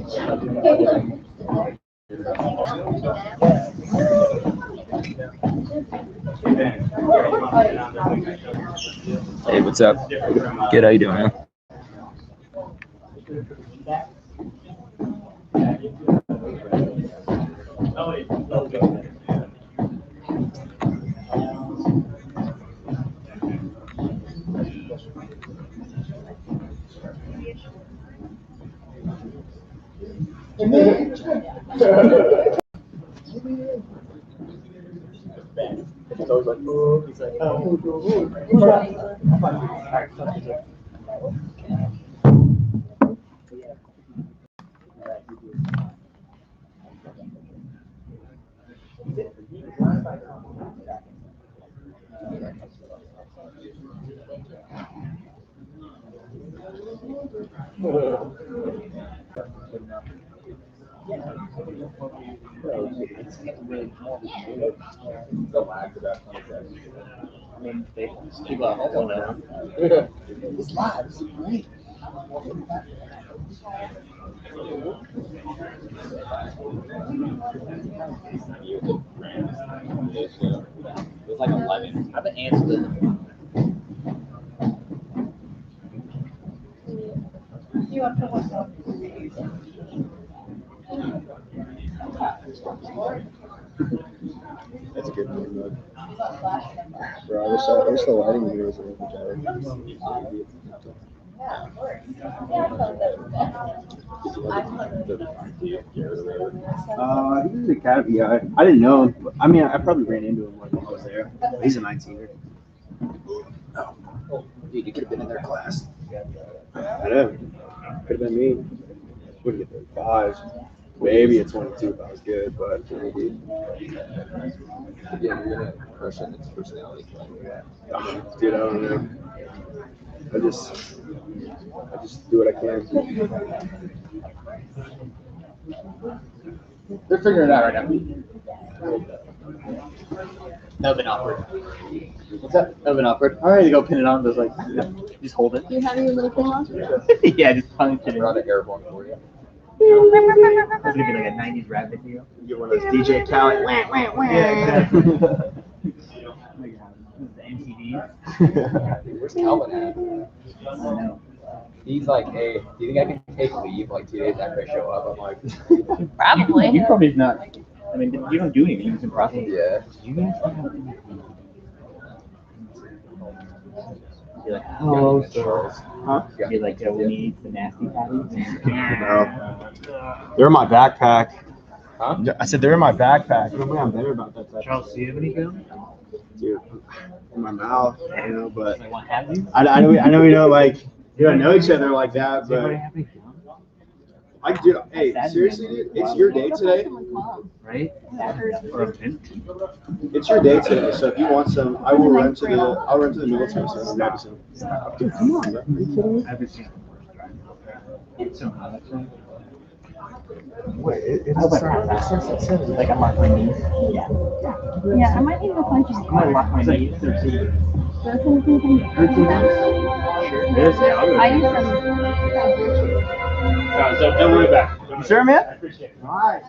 Hey, what's up? Good, how you doing, man? It's like 11. I've been answering. That's a good one, bro. Bro, I wish the lighting here was a little better. I think he's a cat. Yeah, I didn't know him. I mean, I probably ran into him when I was there. He's a 19er. Oh, dude, you could have been in their class. I know. Could have been me. Would have been 5. Maybe a 22 if I was good, but maybe. Yeah, you're gonna crush on its personality. Dude, I don't know. I just do what I can. They're figuring it out right now. That would've been awkward. What's that? That would've been awkward. All right, to go pin it on, but like, just hold it. You have your little thing on? Yeah, just punch it. Run an air horn for you. It's gonna be like a 90s rap video. You get one of those DJ Khaled. Yeah, exactly. The MTV. Where's Calvin at? I don't know. He's like, hey, do you think I can take leave like 2 days after I show up? I'm like, Probably. He probably is not. I mean, you don't do anything. It's impressive. yeah. You guys have You're like, hello, sir. Huh? You're like, we need the nasty patties. No. They're in my backpack. Huh? I said they're in my backpack. Nobody I'm better about that type. Charles, do you have any gum? Dude, in my mouth, you know, but Like, what have you? I know we don't like, you don't know each other like that, Does anybody but have any gum? dude, hey, seriously, dude, it's your day today. Right? Or a mint? It's your day today, so if you want some, I'll run to the military center and grab you some. Dude, come on, bro. Are you kidding me? I haven't seen it. So, how that's right? Wait, it's Like, I'm on my knees. Yeah, I might need to find you. I'm gonna lock my knees. 13. 13. Sure. It is, yeah. I used them. Don't worry about it. You sure, man? I appreciate it. All right.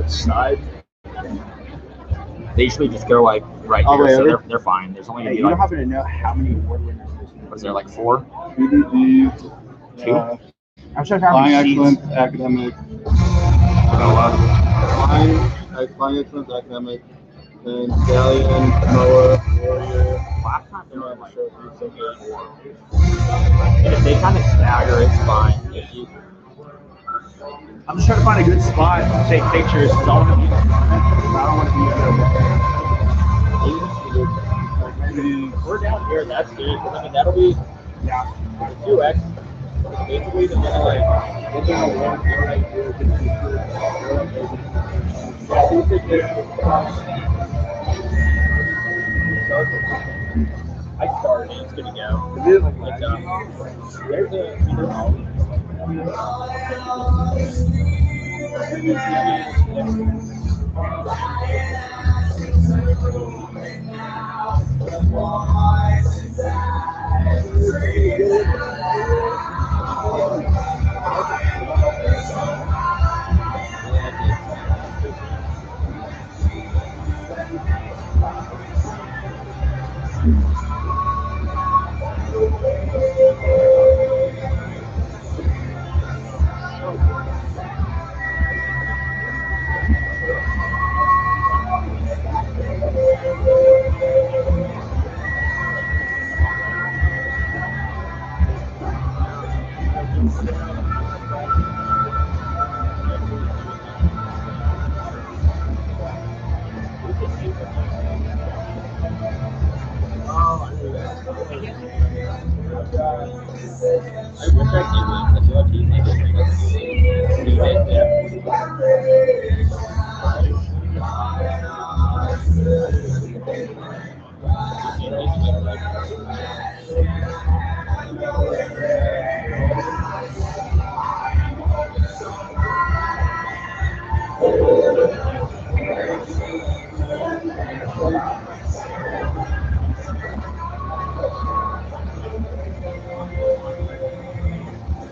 Side. They usually just go like right All the here, way so over? they're fine. There's only Hey, gonna you be don't like, happen to know how many award winners there's? was there like 4? BDD, Two? I'm sure how Flying many sheets. Excellence, Academic, Flying Excellence, Academic, then Stallion, Moa, Warrior. Last time they were like 4. If they kind of stagger, it's fine. If you, I'm just trying to find a good spot to take pictures because I don't want to be. We're down here. That's good. I mean, that'll be 2x. Basically, the like. I started. It's good to go. There's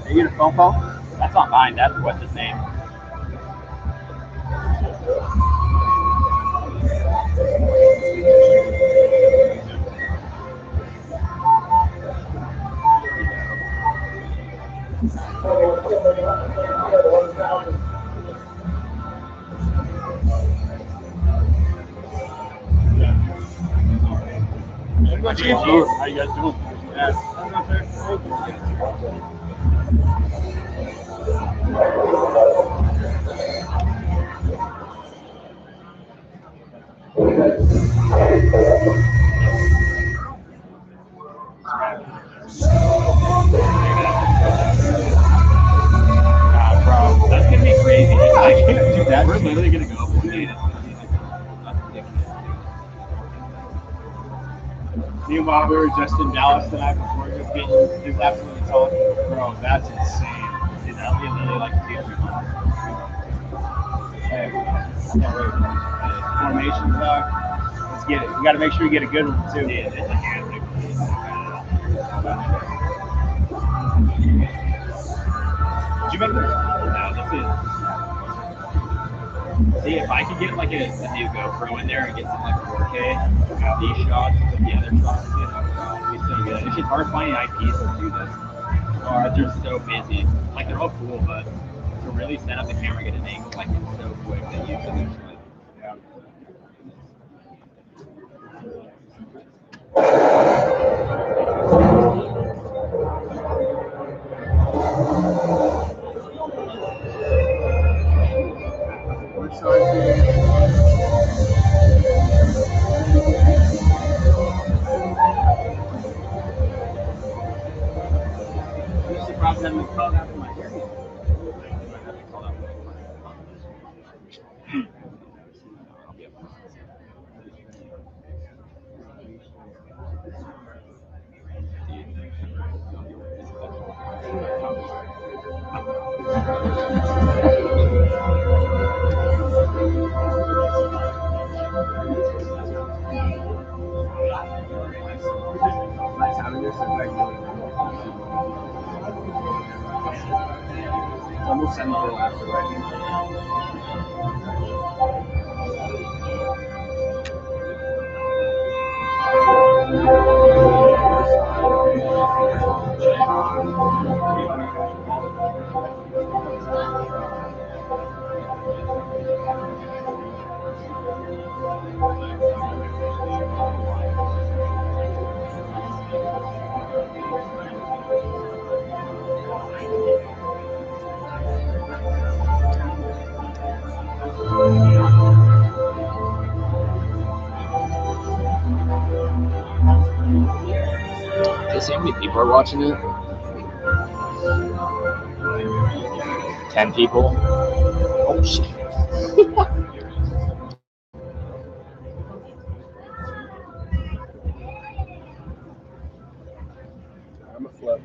Are you get a phone call? That's not mine. That's what's his name. How you guys doing? Bro, that's gonna be crazy. I can't do that. We're literally gonna go. Meanwhile, we were just in Dallas the night before, just getting just absolutely talking. Bro, that's insane. Dude, that would literally like 2 3 months. Hey, I can't wait. Formation talk. Let's get it. We got to make sure we get a good one too. Yeah, it's did you make this? No, this is. See, if I could get like a new GoPro in there and get some like 4K these shots with the other shots, it'd be so good. It's just hard finding IPs to do this. Or they're so busy. Like they're all cool, but to really set up the camera, get an angle, like it's so quick that you can actually. Yeah. I'm surprised I haven't called out for my hair yet. Nice having this. It's almost 7 after right now. Did you see how many people are watching it? 10 people. Oh shit. I'm a flip.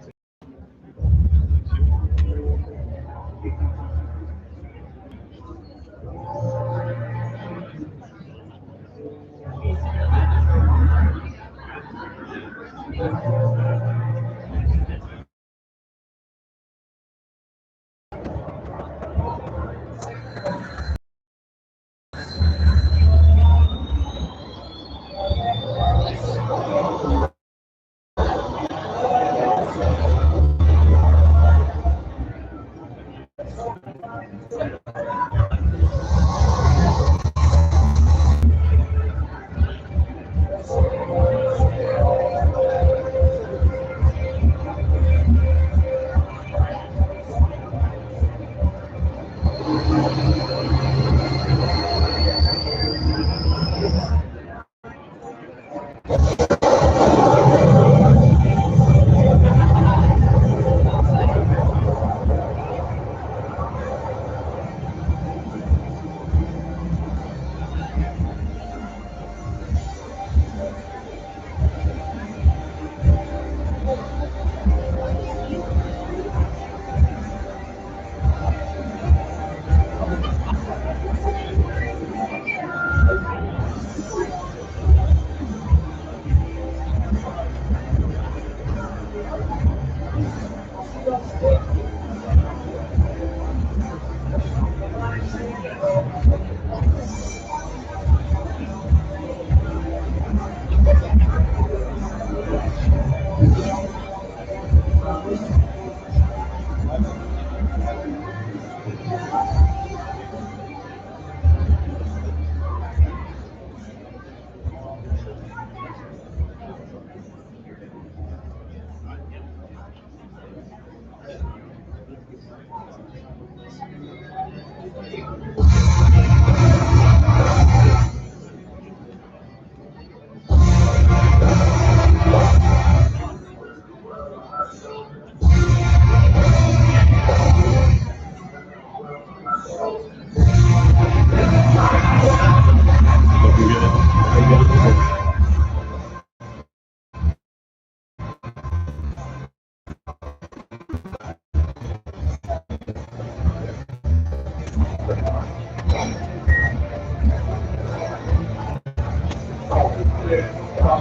Hey,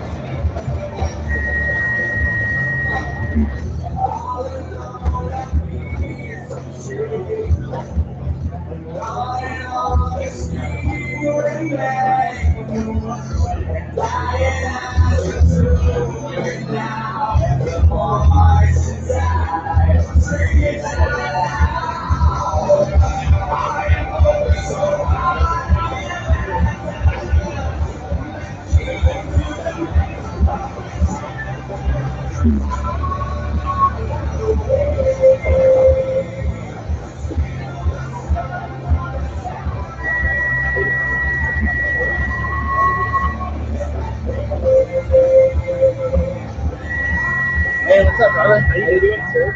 what's up, brother? How you doing, sir?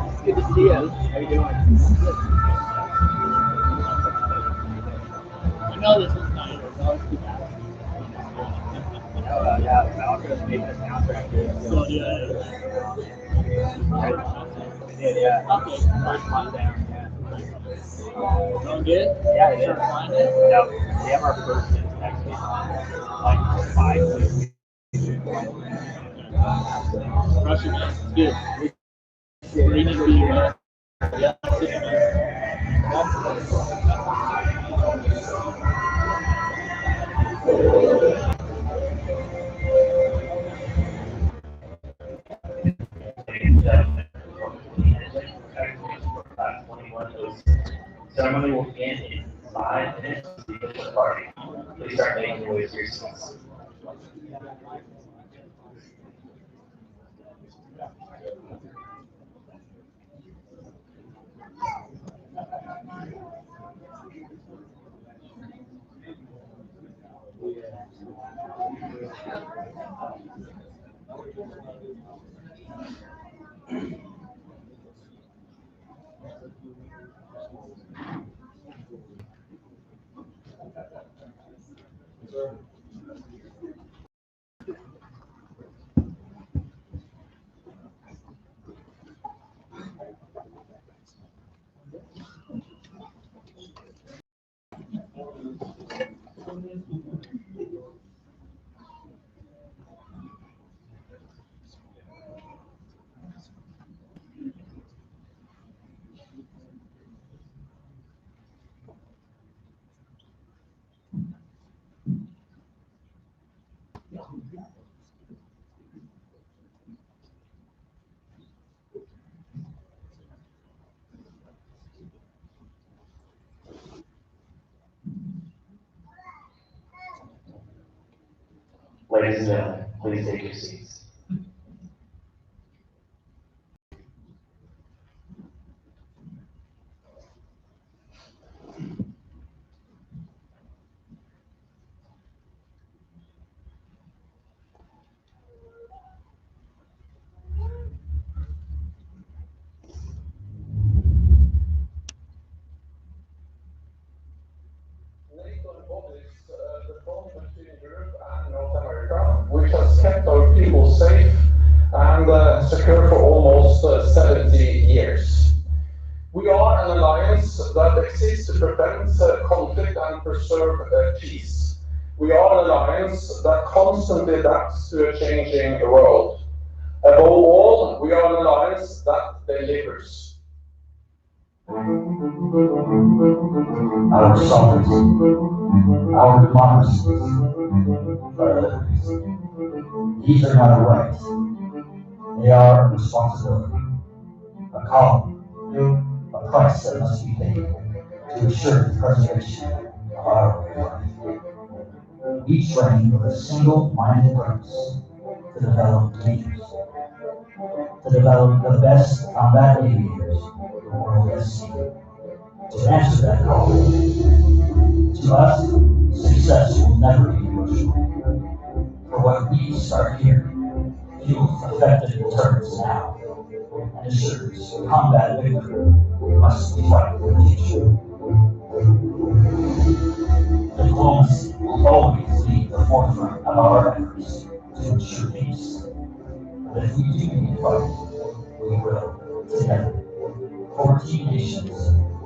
It's good to see you. How you doing? I know this is not yours. I'll keep asking. Yeah, Falco's made the soundtrack. So, yeah. Yeah. Okay, first one down. Yeah. Going good? Yeah, it Start is. flying it? No, we have our first in next week. Like 5 weeks. Rushing it. It's good. Where you need to be, yeah. Ceremony will begin in 5 minutes to the official party. Please start making your way to your seats. Ladies and gentlemen, please take your seats. North America, which has kept our people safe and secure for almost 70 years. We are an alliance that exists to prevent conflict and preserve peace. We are an alliance that constantly adapts to a changing world. Above all, we are an alliance that delivers. Our sovereignty, our democracies, our liberties. These are not a right. They are a responsibility, a calling, a price that must be paid to assure the preservation of our way of life. Each reign with a single-minded purpose to develop leaders, to develop the best combat aviators the world has seen. To answer that call, to us, success will never be negotiable. For what we start here fuels effective deterrence now and assures combat victory must we fight for the future. Diplomacy will always be the forefront of our efforts to ensure peace. But if we do need to fight, we will, together. 14 nations,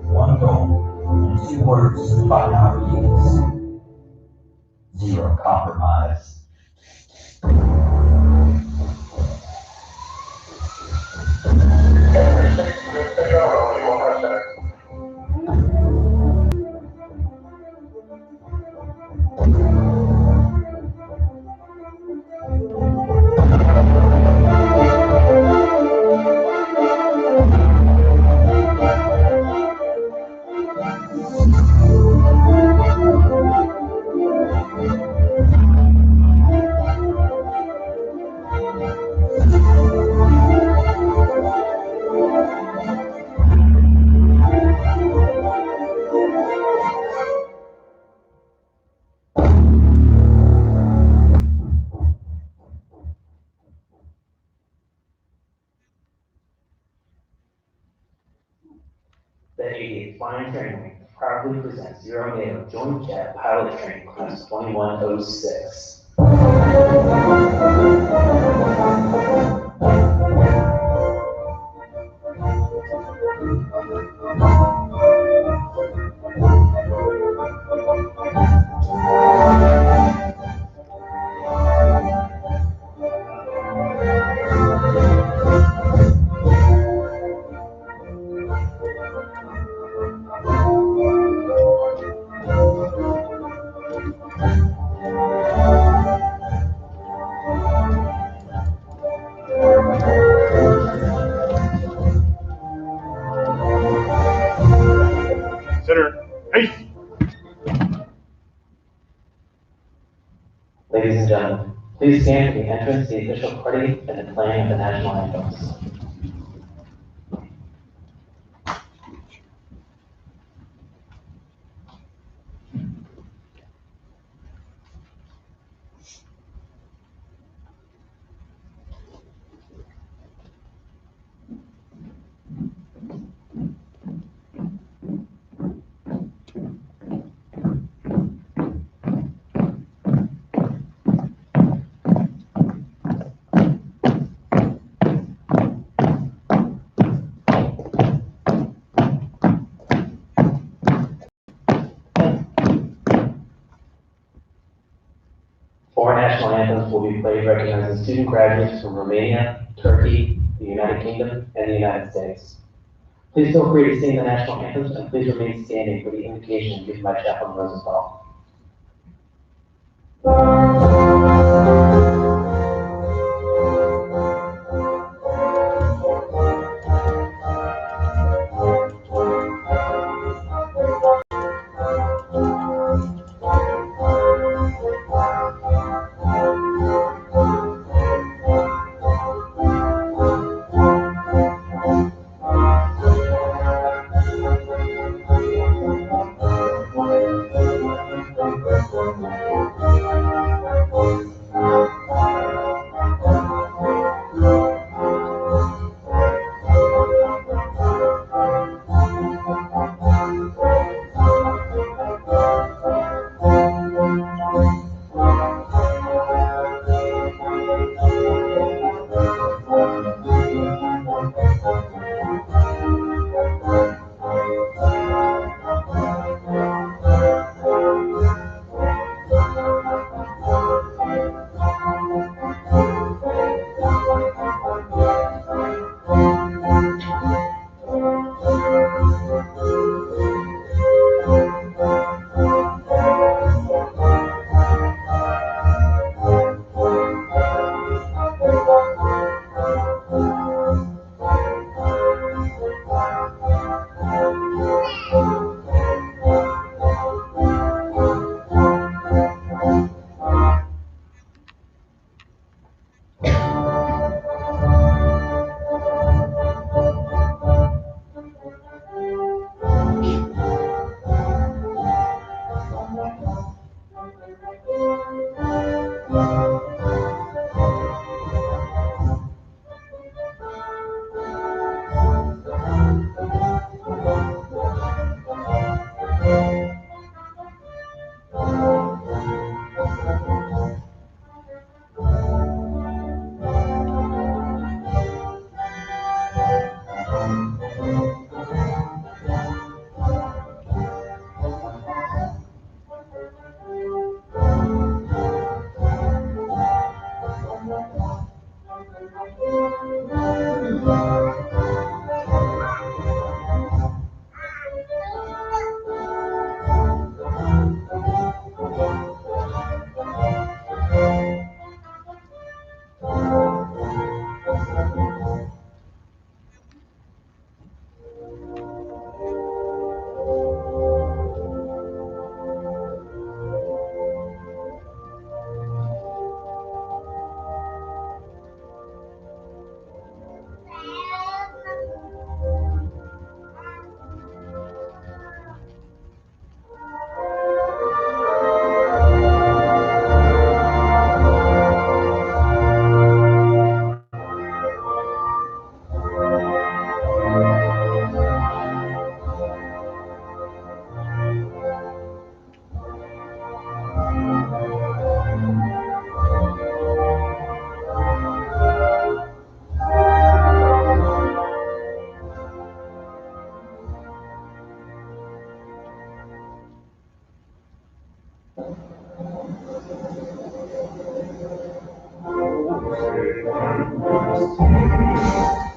one goal, and 2 words to define our views. Zero compromise. The 88th Flying Training Week proudly presents Zero NATO Joint Jet Pilot Training Class 2106. Consider peace. Ladies and gentlemen, please stand for the entrance, the official party, and the playing of the national anthems. Four national anthems will be played recognizing student graduates from Romania, Turkey, the United Kingdom, and the United States. Please feel free to sing the national anthems and please remain standing for the invocation given by Chaplain Rosenthal.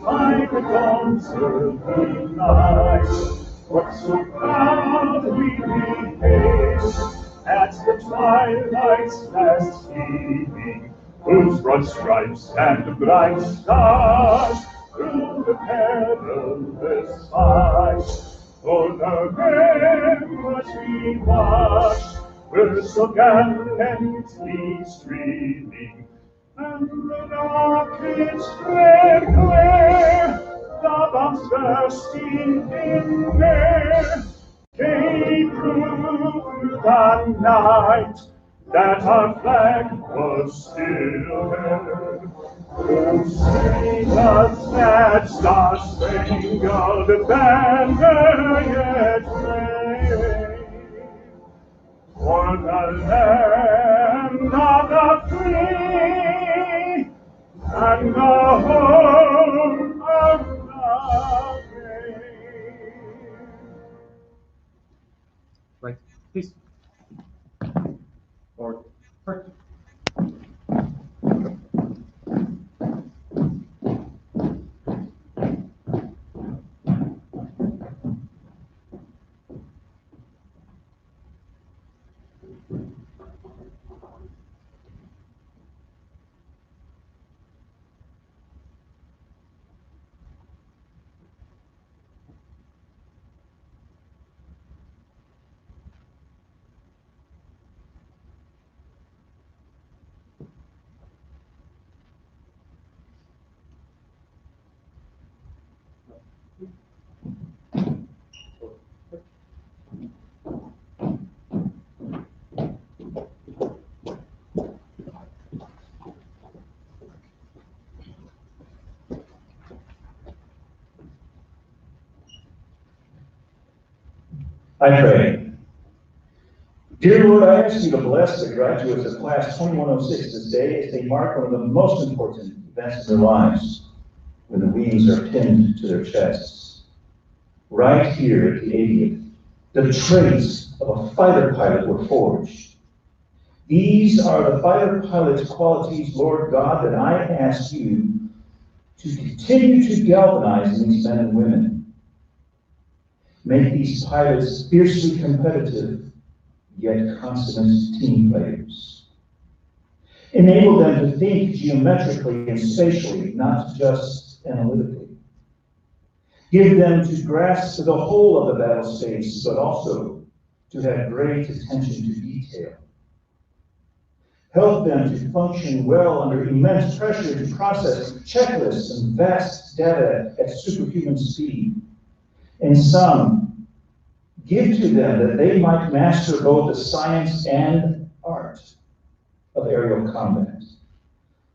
By the dawn's early night, what so proudly we hailed at the twilight's last gleaming, whose broad stripes and bright stars through the perilous fight. For the ramparts we watched were so gallantly streaming, and the rockets' red glare, the bombs bursting in air, gave proof through the night that our flag was still there. Oh, sing us that star-spangled banner yet wave, for the land of the free and the home of the brave. Right. Peace. Or first. I pray. Dear Lord, I ask you to bless the graduates of Class 2106 this day as they mark one of the most important events of their lives, when the wings are pinned to their chests. Right here at the 80th, the traits of a fighter pilot were forged. These are the fighter pilot's qualities, Lord God, that I ask you to continue to galvanize in these men and women. Make these pilots fiercely competitive, yet consummate team players. Enable them to think geometrically and spatially, not just analytically. Give them to grasp the whole of the battle space, but also to have great attention to detail. Help them to function well under immense pressure to process checklists and vast data at superhuman speed. And some, give to them that they might master both the science and art of aerial combat.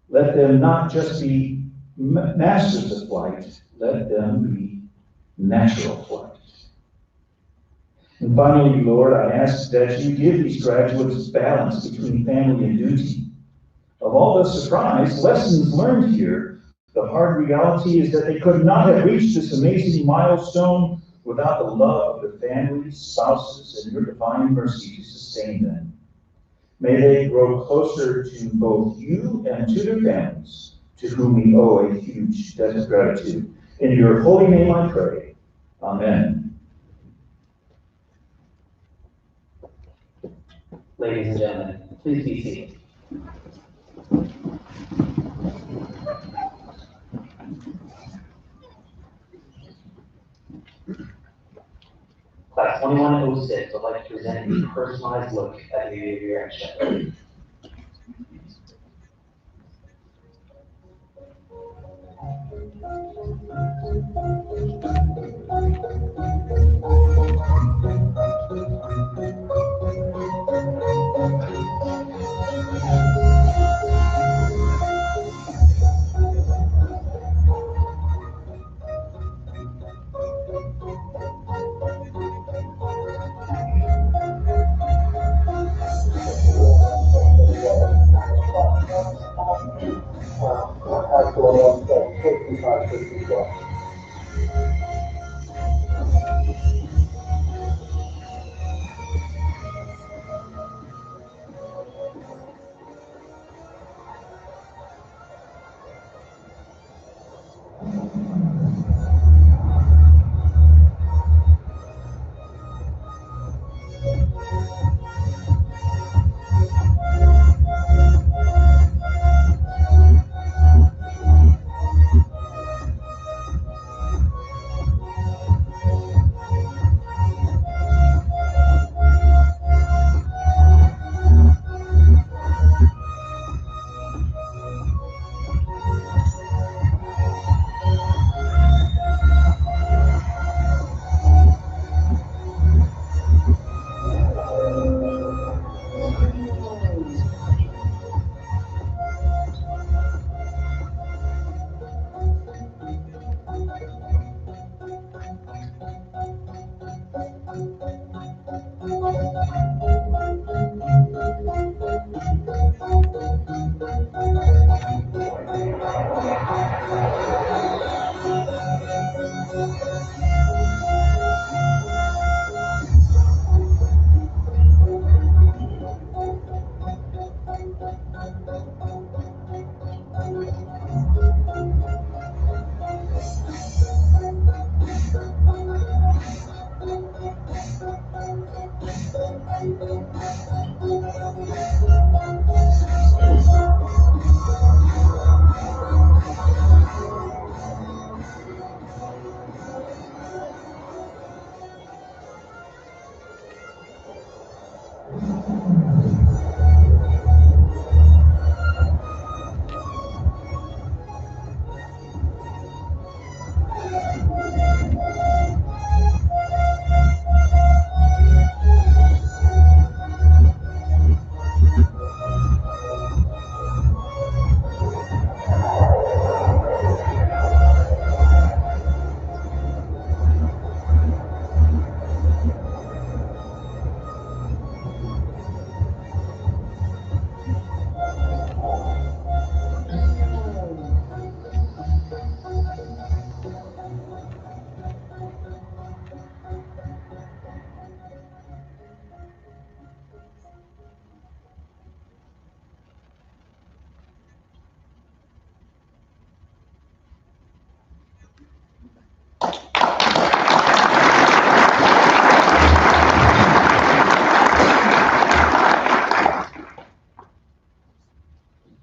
Let them not just be masters of flight, let them be natural flight. And finally, Lord, I ask that you give these graduates balance between family and duty. Of all the surprise lessons learned here, the hard reality is that they could not have reached this amazing milestone without the love of the families, spouses, and your divine mercy to sustain them. May they grow closer to both you and to their families, to whom we owe a huge debt of gratitude. In your holy name I pray. Amen. Ladies and gentlemen, please be seated. Class 2106 would like to present a personalized look at the behavior and shepherd.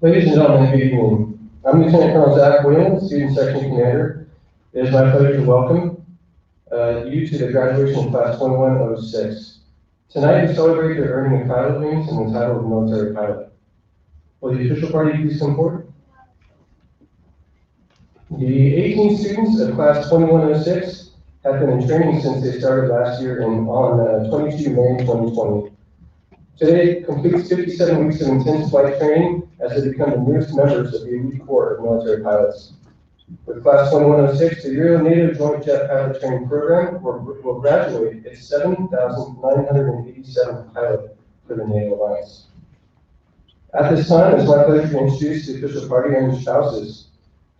Ladies and gentlemen, good evening. I'm Lieutenant Colonel Zach Williams, Student Section Commander. It is my pleasure to welcome you to the graduation of Class 2106. Tonight we celebrate your earning of pilot wings and the title of military pilot. Will the official party please come forward? The 18 students of Class 2106 have been in training since they started last year on 22 May 2020. Today completes 57 weeks of intense flight training as they become the newest members of the elite corps of military pilots. With Class 2106, the Euro NATO Joint Jet Pilot Training Program will graduate its 7,987th pilot for the NATO Alliance. At this time, it's my pleasure to introduce the official party and their spouses.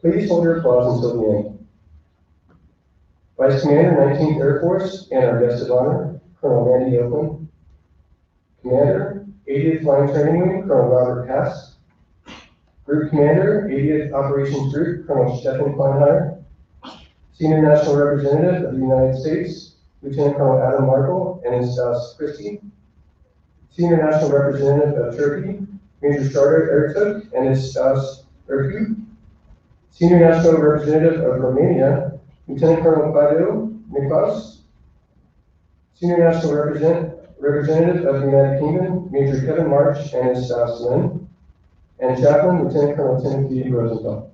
Please hold your applause until the end. Vice Commander, 19th Air Force, and our guest of honor, Colonel Randy Oakland. Commander, 80th Flying Training Wing, Colonel Robert Cass. Group Commander, 80th Operations Group, Colonel Stephen Kleinheimer. Senior National Representative of the United States, Lieutenant Colonel Adam Markle and his spouse, Christy. Senior National Representative of Turkey, Major Starter Ertuk and his spouse, Erku. Senior National Representative of Romania, Lieutenant Colonel Claudio Niklaus. Senior National Representative of the United Kingdom, Major Kevin March and his spouse, Lynn. And Chaplain, Lieutenant Colonel Timothy Rosenthal.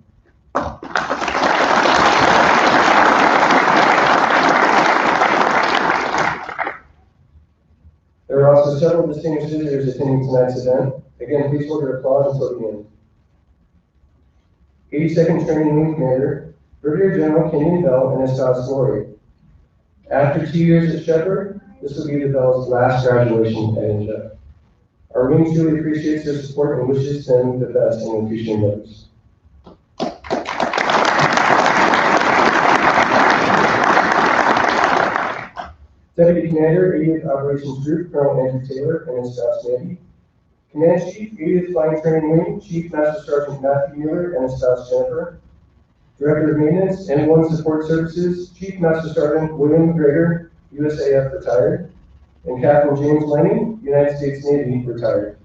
There are also several distinguished visitors attending tonight's event. Again, please hold your applause until the end. 82nd Training Wing Commander, Brigadier General Kenyon Bell and his spouse Lori. After 2 years at Shepherd, this will be the Bell's last graduation at Enjjpt. Our wing truly appreciates their support and wishes them the best in their future endeavors. Deputy Commander, 80th Operations Group, Colonel Andrew Taylor and his spouse Mandy. Command Chief, 80th Flying Training Wing, Chief Master Sergeant Matthew Mueller and his spouse Jennifer. Director of Maintenance and One Support Services, Chief Master Sergeant William McGregor, USAF retired. And Captain James Lenny, United States Navy, retired.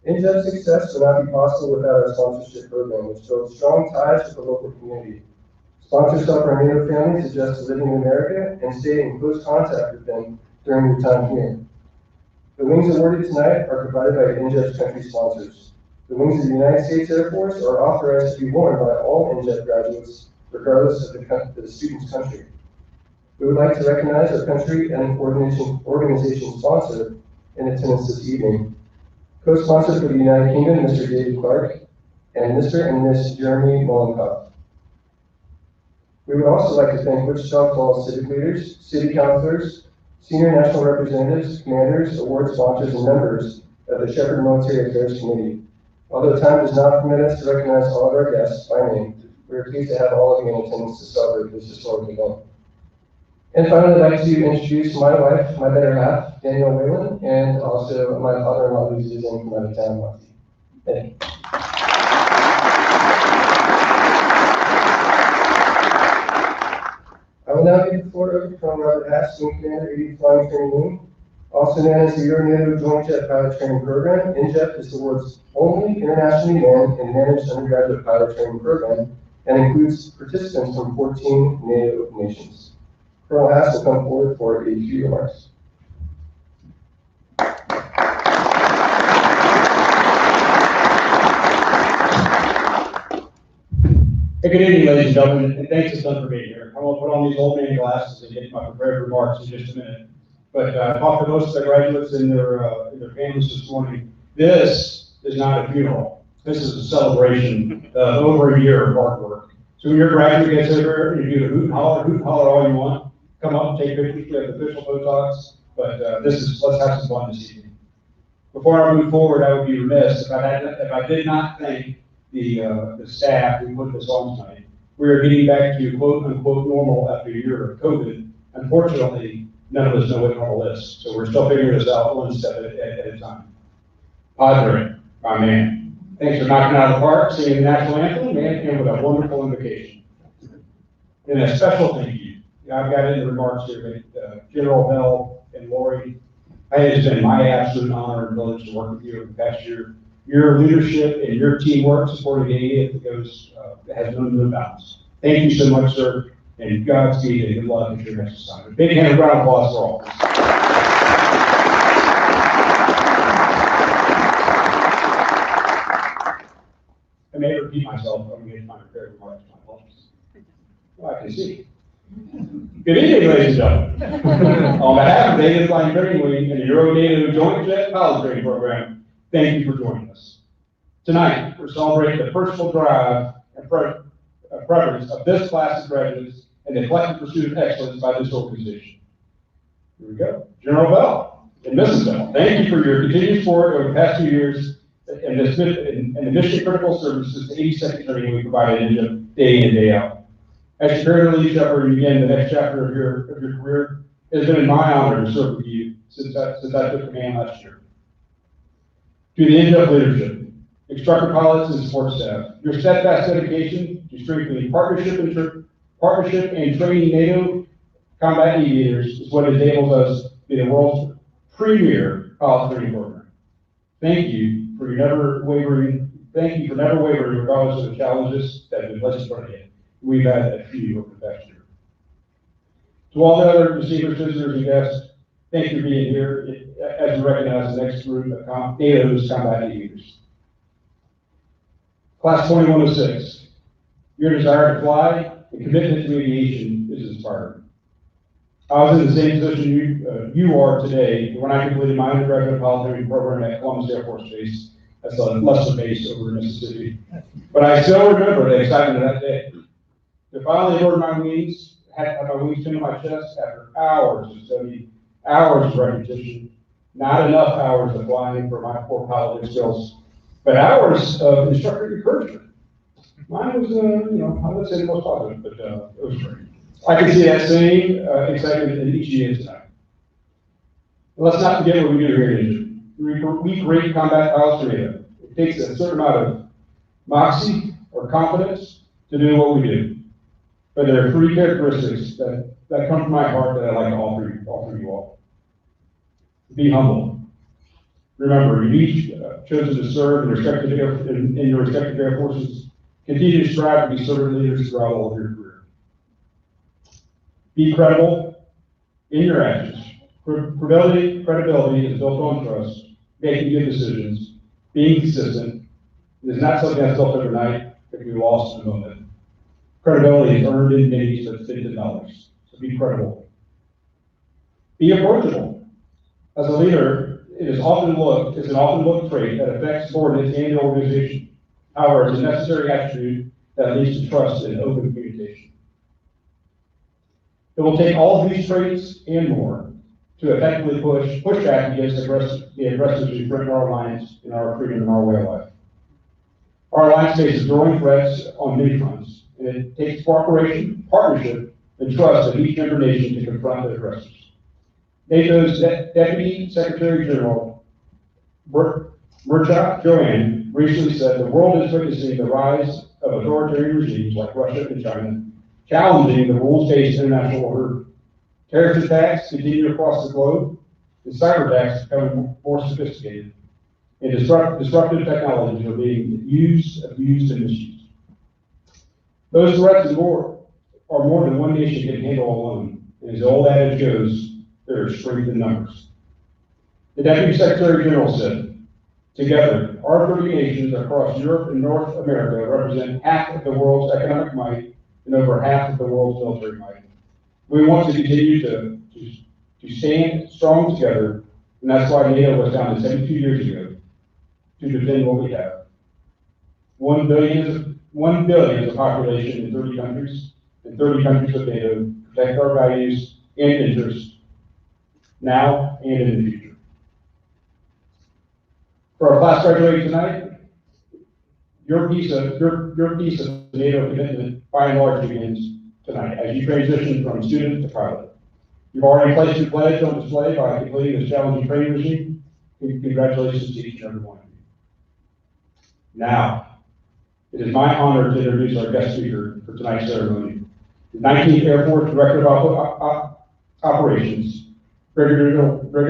Enjjpt's success would not be possible without our sponsorship program, which builds strong ties with the local community. Sponsors help our native families adjust to living in America and stay in close contact with them during their time here. The wings awarded tonight are provided by Enjjpt's country sponsors. The wings of the United States Air Force are authorized to be worn by all Enjjpt graduates, regardless of the student's country. We would like to recognize our country and organization sponsor in attendance this evening. Co-sponsor for the United Kingdom, Mr. David Clark, and Mr. and Miss Jeremy Mollenkopf. We would also like to thank Wichita Falls civic leaders, city councilors, senior national representatives, commanders, award sponsors, and members of the Shepherd Military Affairs Committee. Although time does not permit us to recognize all of our guests by name, we are pleased to have all of you in attendance to celebrate this historic event. And finally, I'd like to introduce my wife, my better half, Danielle Whalen, and also my father-in-law who's visiting from out of town, Monty. Thank you. I will now give the floor over from Robert Hass, Wing Commander, 80th Flying Training Wing. Also known as the Euro-NATO Joint Jet Pilot Training Program, Enjjpt is the world's only internationally manned and managed undergraduate pilot training program and includes participants from 14 NATO nations. Colonel Hass will come forward for a few remarks. Hey, good evening, ladies and gentlemen, and thanks a ton for being here. I'm going to put on these old man glasses and get my prepared remarks in just a minute. But I talked to most of the graduates and their families this morning. This is not a funeral. This is a celebration of over a year of hard work. So when your graduate gets over and you do the hoot and holler all you want, come up and take pictures. We have official photos. But let's have some fun this evening. Before I move forward, I would be remiss if I did not thank the staff who put this on tonight. We are getting back to quote unquote normal after a year of COVID. Unfortunately, none of us know what normal is. So we're still figuring this out one step at a time. Padre, my man, thanks for knocking out of the park, singing the national anthem, and with a wonderful invocation. And a special thank you. I've got in the remarks here, but General Bell and Lori, it has been my absolute honor and privilege to work with you over the past year. Your leadership and your teamwork supporting the 80th has no bounds. Thank you so much, sir, and Godspeed and good luck at your next assignment. Big hand of round of applause for all. I may repeat myself. I'm going to get my prepared remarks. My apologies. Well, I can see. Good evening, ladies and gentlemen. On behalf of the 80th Flying Training Wing and the Euro-NATO Joint Jet Pilot Training Program, thank you for joining us. Tonight, we're celebrating the personal drive and preference of this class of graduates and the collective pursuit of excellence by this organization. Here we go. General Bell and Mrs. Bell, thank you for your continued support over the past 2 years and the mission-critical services to 82nd Training we provided in Enjjpt day in and day out. As you prepare to lead Shepherd and begin the next chapter of your career, it has been my honor to serve with you since I took command last year. To the Enjjpt leadership, instructor pilots and support staff, your steadfast dedication to strengthening partnership and training NATO combat aviators is what enables us to be the world's premier pilot training program. Thank you for never wavering regardless of the challenges that have been placed in front of you. We've had a few over the past year. To all the other distinguished visitors and guests, thank you for being here as we recognize the next group of NATO's combat aviators. Class 2106, your desire to fly and commitment to aviation is inspiring. I was in the same position you are today when I completed my undergraduate pilot training program at Columbus Air Force Base. That's a lesser base over in Mississippi. But I still remember the excitement of that day. To finally order my wings, had my wings pinned to my chest after hours of study, hours of repetition, not enough hours of flying for my poor piloting skills, but hours of instructor encouragement. Mine was, I would say the most positive, but it was great. I can see that same excitement in each unit tonight. Let's not forget what we do here in Enjjpt. We create combat pilots for NATO. It takes a certain amount of moxie or confidence to do what we do. But there are 3 characteristics that come from my heart that I'd like to offer you all. Be humble. Remember, you each chosen to serve in your respective air forces. Continue to strive to be servant leaders throughout all of your career. Be credible in your actions. Credibility is built on trust, making good decisions, being consistent. It is not something that's built overnight that can be lost in a moment. Credibility is earned in days but spent in dollars. So be credible. Be approachable. As a leader, it's an often looked trait that affects subordinates and the organization. However, it's a necessary attribute that leads to trust and open communication. It will take all of these traits and more to effectively push back against the aggressors who threaten our alliance and our freedom and our way of life. Our alliance faces growing threats on many fronts, and it takes cooperation, partnership, and trust of each member nation to confront the aggressors. NATO's Deputy Secretary General Murchak Joanne recently said the world is witnessing the rise of authoritarian regimes like Russia and China, challenging the rules-based international order. Terrorist attacks continue across the globe, and cyber attacks become more sophisticated, and disruptive technologies are being used, abused, and misused. Those threats are more than one nation can handle alone, and as the old adage goes, there is strength in numbers. The Deputy Secretary General said, together, our 30 nations across Europe and North America represent half of the world's economic might and over half of the world's military might. We want to continue to stand strong together, and that's why NATO was founded 72 years ago, to defend what we have. 1 billion is a population in 30 countries, and 30 countries of NATO protect our values and interests now and in the future. For our class graduating tonight, your piece of NATO commitment by and large begins tonight as you transition from student to pilot. You've already placed your pledge on display by completing this challenging training regime. Congratulations to each and every one of you. Now, it is my honor to introduce our guest speaker for tonight's ceremony, the 19th Air Force Director of Operations, Brigadier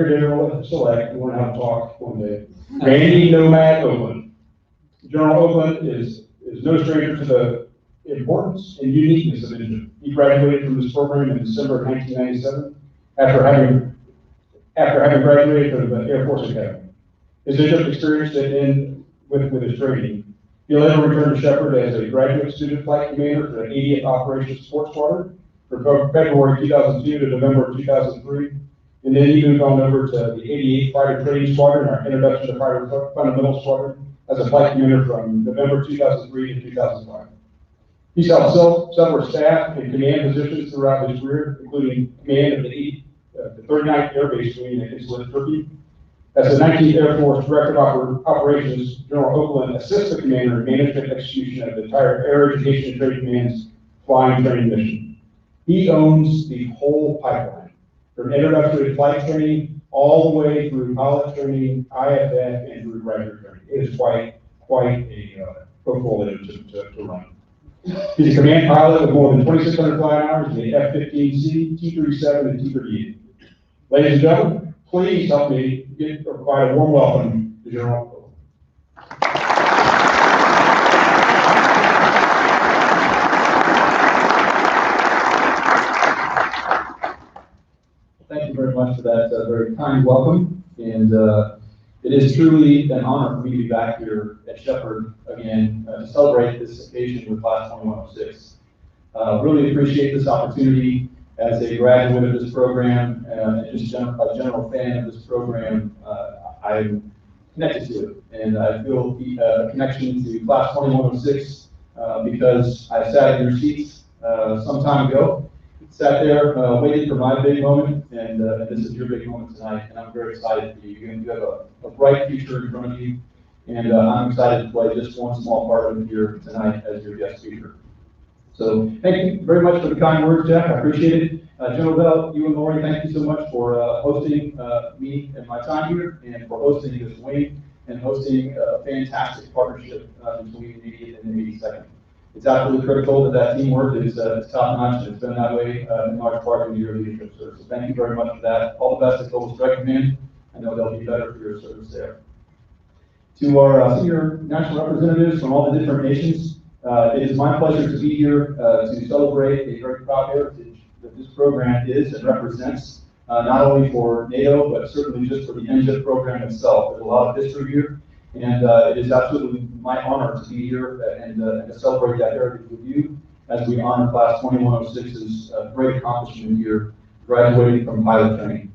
General Select, we're going to have a talk one day, Randy Nomad Oakland. General Oakland is no stranger to the importance and uniqueness of Enjjpt. He graduated from this program in December of 1997 after having graduated from the Air Force Academy. His Enjjpt experience didn't end with his training. He later returned to Shepherd as a graduate student flight commander for the 80th Operations Support Squadron from February 2002 to November 2003. And then he moved on over to the 88th Fighter Training Squadron, our Introduction to Fighter Fundamental Squadron, as a flight commander from November 2003 to 2005. He's held several staff and command positions throughout his career, including command of the 39th Air Base Wing in Enjjpt, Turkey. As the 19th Air Force Director of Operations, General Oakland assists the commander in management and execution of the entire Air Education and Trade Command's flying training mission. He owns the whole pipeline, from introductory flight training all the way through pilot training, IFF, and through graduate training. It is quite a portfolio to run. He's a command pilot with more than 2,600 flying hours in the F-15C, T-37, and T-38. Ladies and gentlemen, please help me provide a warm welcome to General Oakland. Thank you very much for that very kind welcome, and it is truly an honor for me to be back here at Shepherd again to celebrate this occasion with Class 2106. Really appreciate this opportunity as a graduate of this program and just a general fan of this program. I'm connected to it, and I feel a connection to Class 2106 because I sat in your seats some time ago. Sat there waiting for my big moment, and this is your big moment tonight, and I'm very excited for you. You have a bright future in front of you, and I'm excited to play just one small part of it here tonight as your guest speaker. So thank you very much for the kind words, Jack. I appreciate it. General Bell, you and Lori, thank you so much for hosting me and my time here, and for hosting this wing, and hosting a fantastic partnership between the 80th and the 82nd. It's absolutely critical that teamwork is top notch, and it's been that way in large part in your leadership, sir. So thank you very much for that. All the best at Global Strike Command. I know they'll be better for your service there. To our senior national representatives from all the different nations, it is my pleasure to be here to celebrate a very proud heritage that this program is and represents, not only for NATO, but certainly just for the Enjjpt program itself. There's a lot of history here. And it is absolutely my honor to be here and to celebrate that heritage with you as we honor Class 2106's great accomplishment here, graduating from pilot training.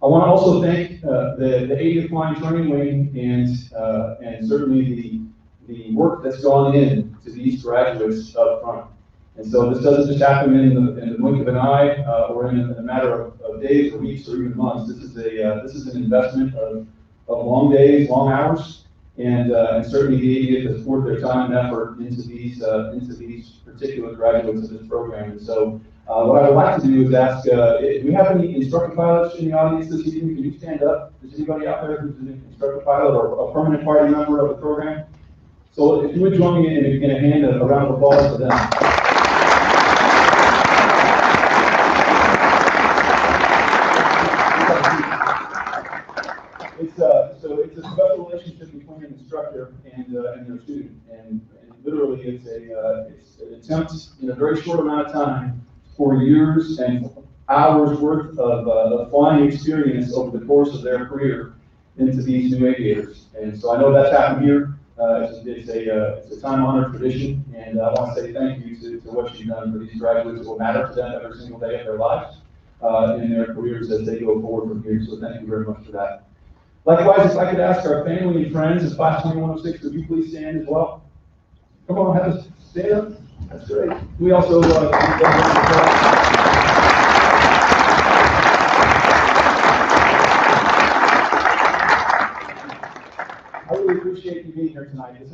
I want to also thank the 80th Flying Training Wing and certainly the work that's gone into these graduates up front. And so this doesn't just happen in the blink of an eye or in a matter of days or weeks or even months. This is an investment of long days, long hours, and certainly the ADF has poured their time and effort into these particular graduates of this program. And so what I would like to do is ask, do we have any instructor pilots in the audience this evening? Can you stand up? Is anybody out there who's an instructor pilot or a permanent party member of the program? So if you would join me in a hand, a round of applause for them. It's a special relationship between an instructor and their student, and literally it's an attempt in a very short amount of time for years and hours worth of flying experience over the course of their career into these new aviators. And so I know that's happened here. It's a time-honored tradition, and I want to say thank you to what you've done for these graduates. It will matter to them every single day of their lives in their careers as they go forward from here. So thank you very much for that. Likewise, if I could ask our family and friends of Class 2106, would you please stand as well? Come on, have us stand up. That's great. We also I really appreciate you being here tonight. This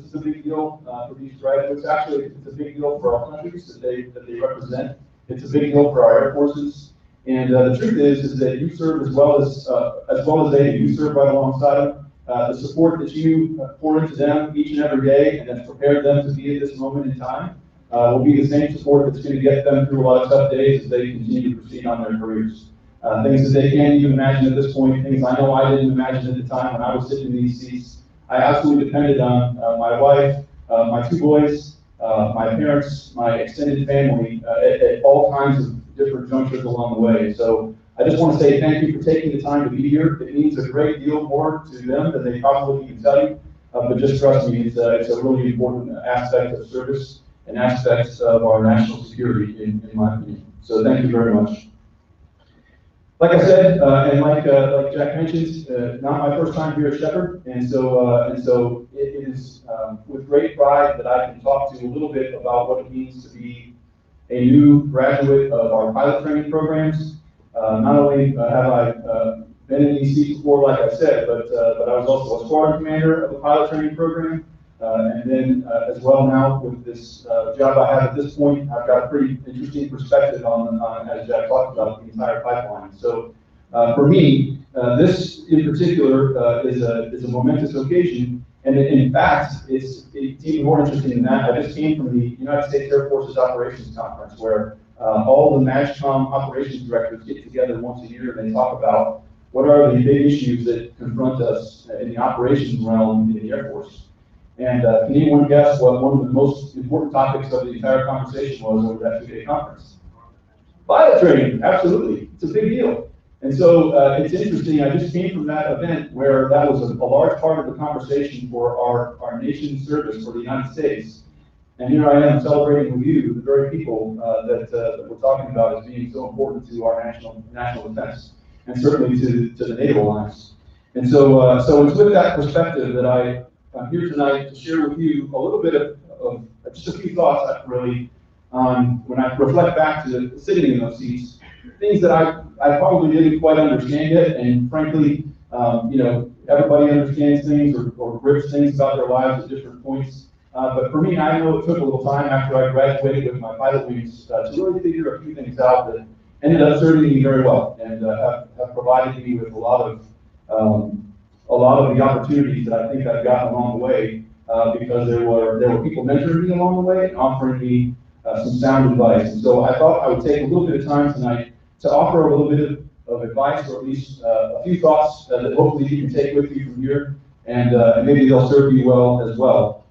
is a big deal for these graduates. Actually, it's a big deal for our countries that they represent. It's a big deal for our air forces. And the truth is that you serve as well as they do. You serve right alongside them. The support that you pour into them each and every day, and that's prepared them to be at this moment in time, will be the same support that's going to get them through a lot of tough days as they continue to proceed on their careers. Things that they can't even imagine at this point, things I know I didn't imagine at the time when I was sitting in these seats. I absolutely depended on my wife, my two boys, my parents, my extended family at all kinds of different junctures along the way. So I just want to say thank you for taking the time to be here. It means a great deal more to them than they probably can tell you. But just trust me, it's a really important aspect of service and aspects of our national security, in my opinion. So thank you very much. Like I said, and like Jack mentioned, not my first time here at Shepherd, and so it is with great pride that I can talk to you a little bit about what it means to be a new graduate of our pilot training programs. Not only have I been in these seats before, like I said, but I was also a squadron commander of the pilot training program, and then as well now with this job I have at this point, I've got a pretty interesting perspective on as Jack talked about, the entire pipeline. So for me, this in particular is a momentous occasion. And in fact, it's even more interesting than that. I just came from the United States Air Force's Operations Conference, where all the MAGCOM operations directors get together once a year and they talk about what are the big issues that confront us in the operations realm in the Air Force. And can anyone guess what one of the most important topics of the entire conversation was over that 2-day conference? Pilot training, absolutely. It's a big deal. And so it's interesting, I just came from that event where that was a large part of the conversation for our nation's service for the United States. And here I am celebrating with you the very people that we're talking about as being so important to our national defense, and certainly to the NATO alliance. And so it's with that perspective that I'm here tonight to share with you a little bit of just a few thoughts really on when I reflect back to sitting in those seats, things that I probably didn't quite understand yet, and frankly, everybody understands things or grips things about their lives at different points. But for me, I know it took a little time after I graduated with my pilot wings to really figure a few things out that ended up serving me very well, and have provided me with a lot of the opportunities that I think I've gotten along the way, because there were people mentoring me along the way and offering me some sound advice. And so I thought I would take a little bit of time tonight to offer a little bit of advice, or at least a few thoughts that hopefully you can take with you from here, and maybe they'll serve you well as well.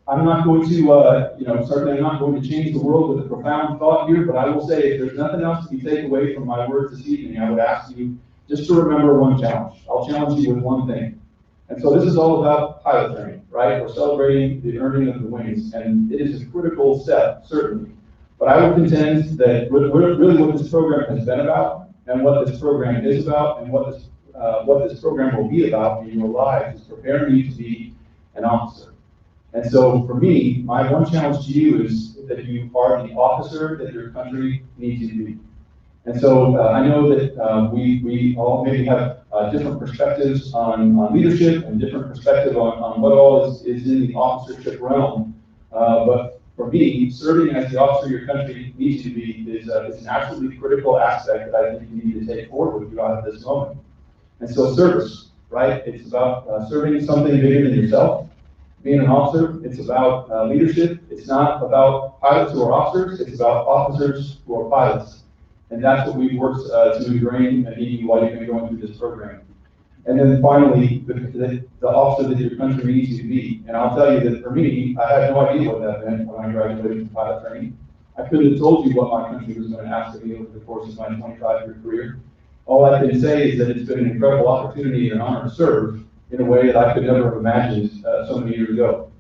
I'm not going to, certainly I'm not going to change the world with a profound thought here, but I will say if there's nothing else to be taken away from my words this evening, I would ask you just to remember one challenge. I'll challenge you with one thing. And so this is all about pilot training, right? We're celebrating the earning of the wings, and it is a critical step, certainly. But I would contend that really what this program has been about, and what this program is about, and what this program will be about in your lives is preparing you to be an officer. And so for me, my one challenge to you is that you are the officer that your country needs you to be. And so I know that we all maybe have different perspectives on leadership and different perspective on what all is in the officership realm. But for me, serving as the officer your country needs you to be is an absolutely critical aspect that I think you need to take forward with you out of this moment. And so service, right? It's about serving something bigger than yourself. Being an officer, it's about leadership. It's not about pilots who are officers, it's about officers who are pilots. And that's what we've worked to ingrain in you while you've been going through this program. And then finally, the officer that your country needs you to be. And I'll tell you that for me, I had no idea what that meant when I graduated from pilot training. I couldn't have told you what my country was going to ask of me over the course of my 25-year career. All I can say is that it's been an incredible opportunity and an honor to serve in a way that I could never have imagined so many years ago.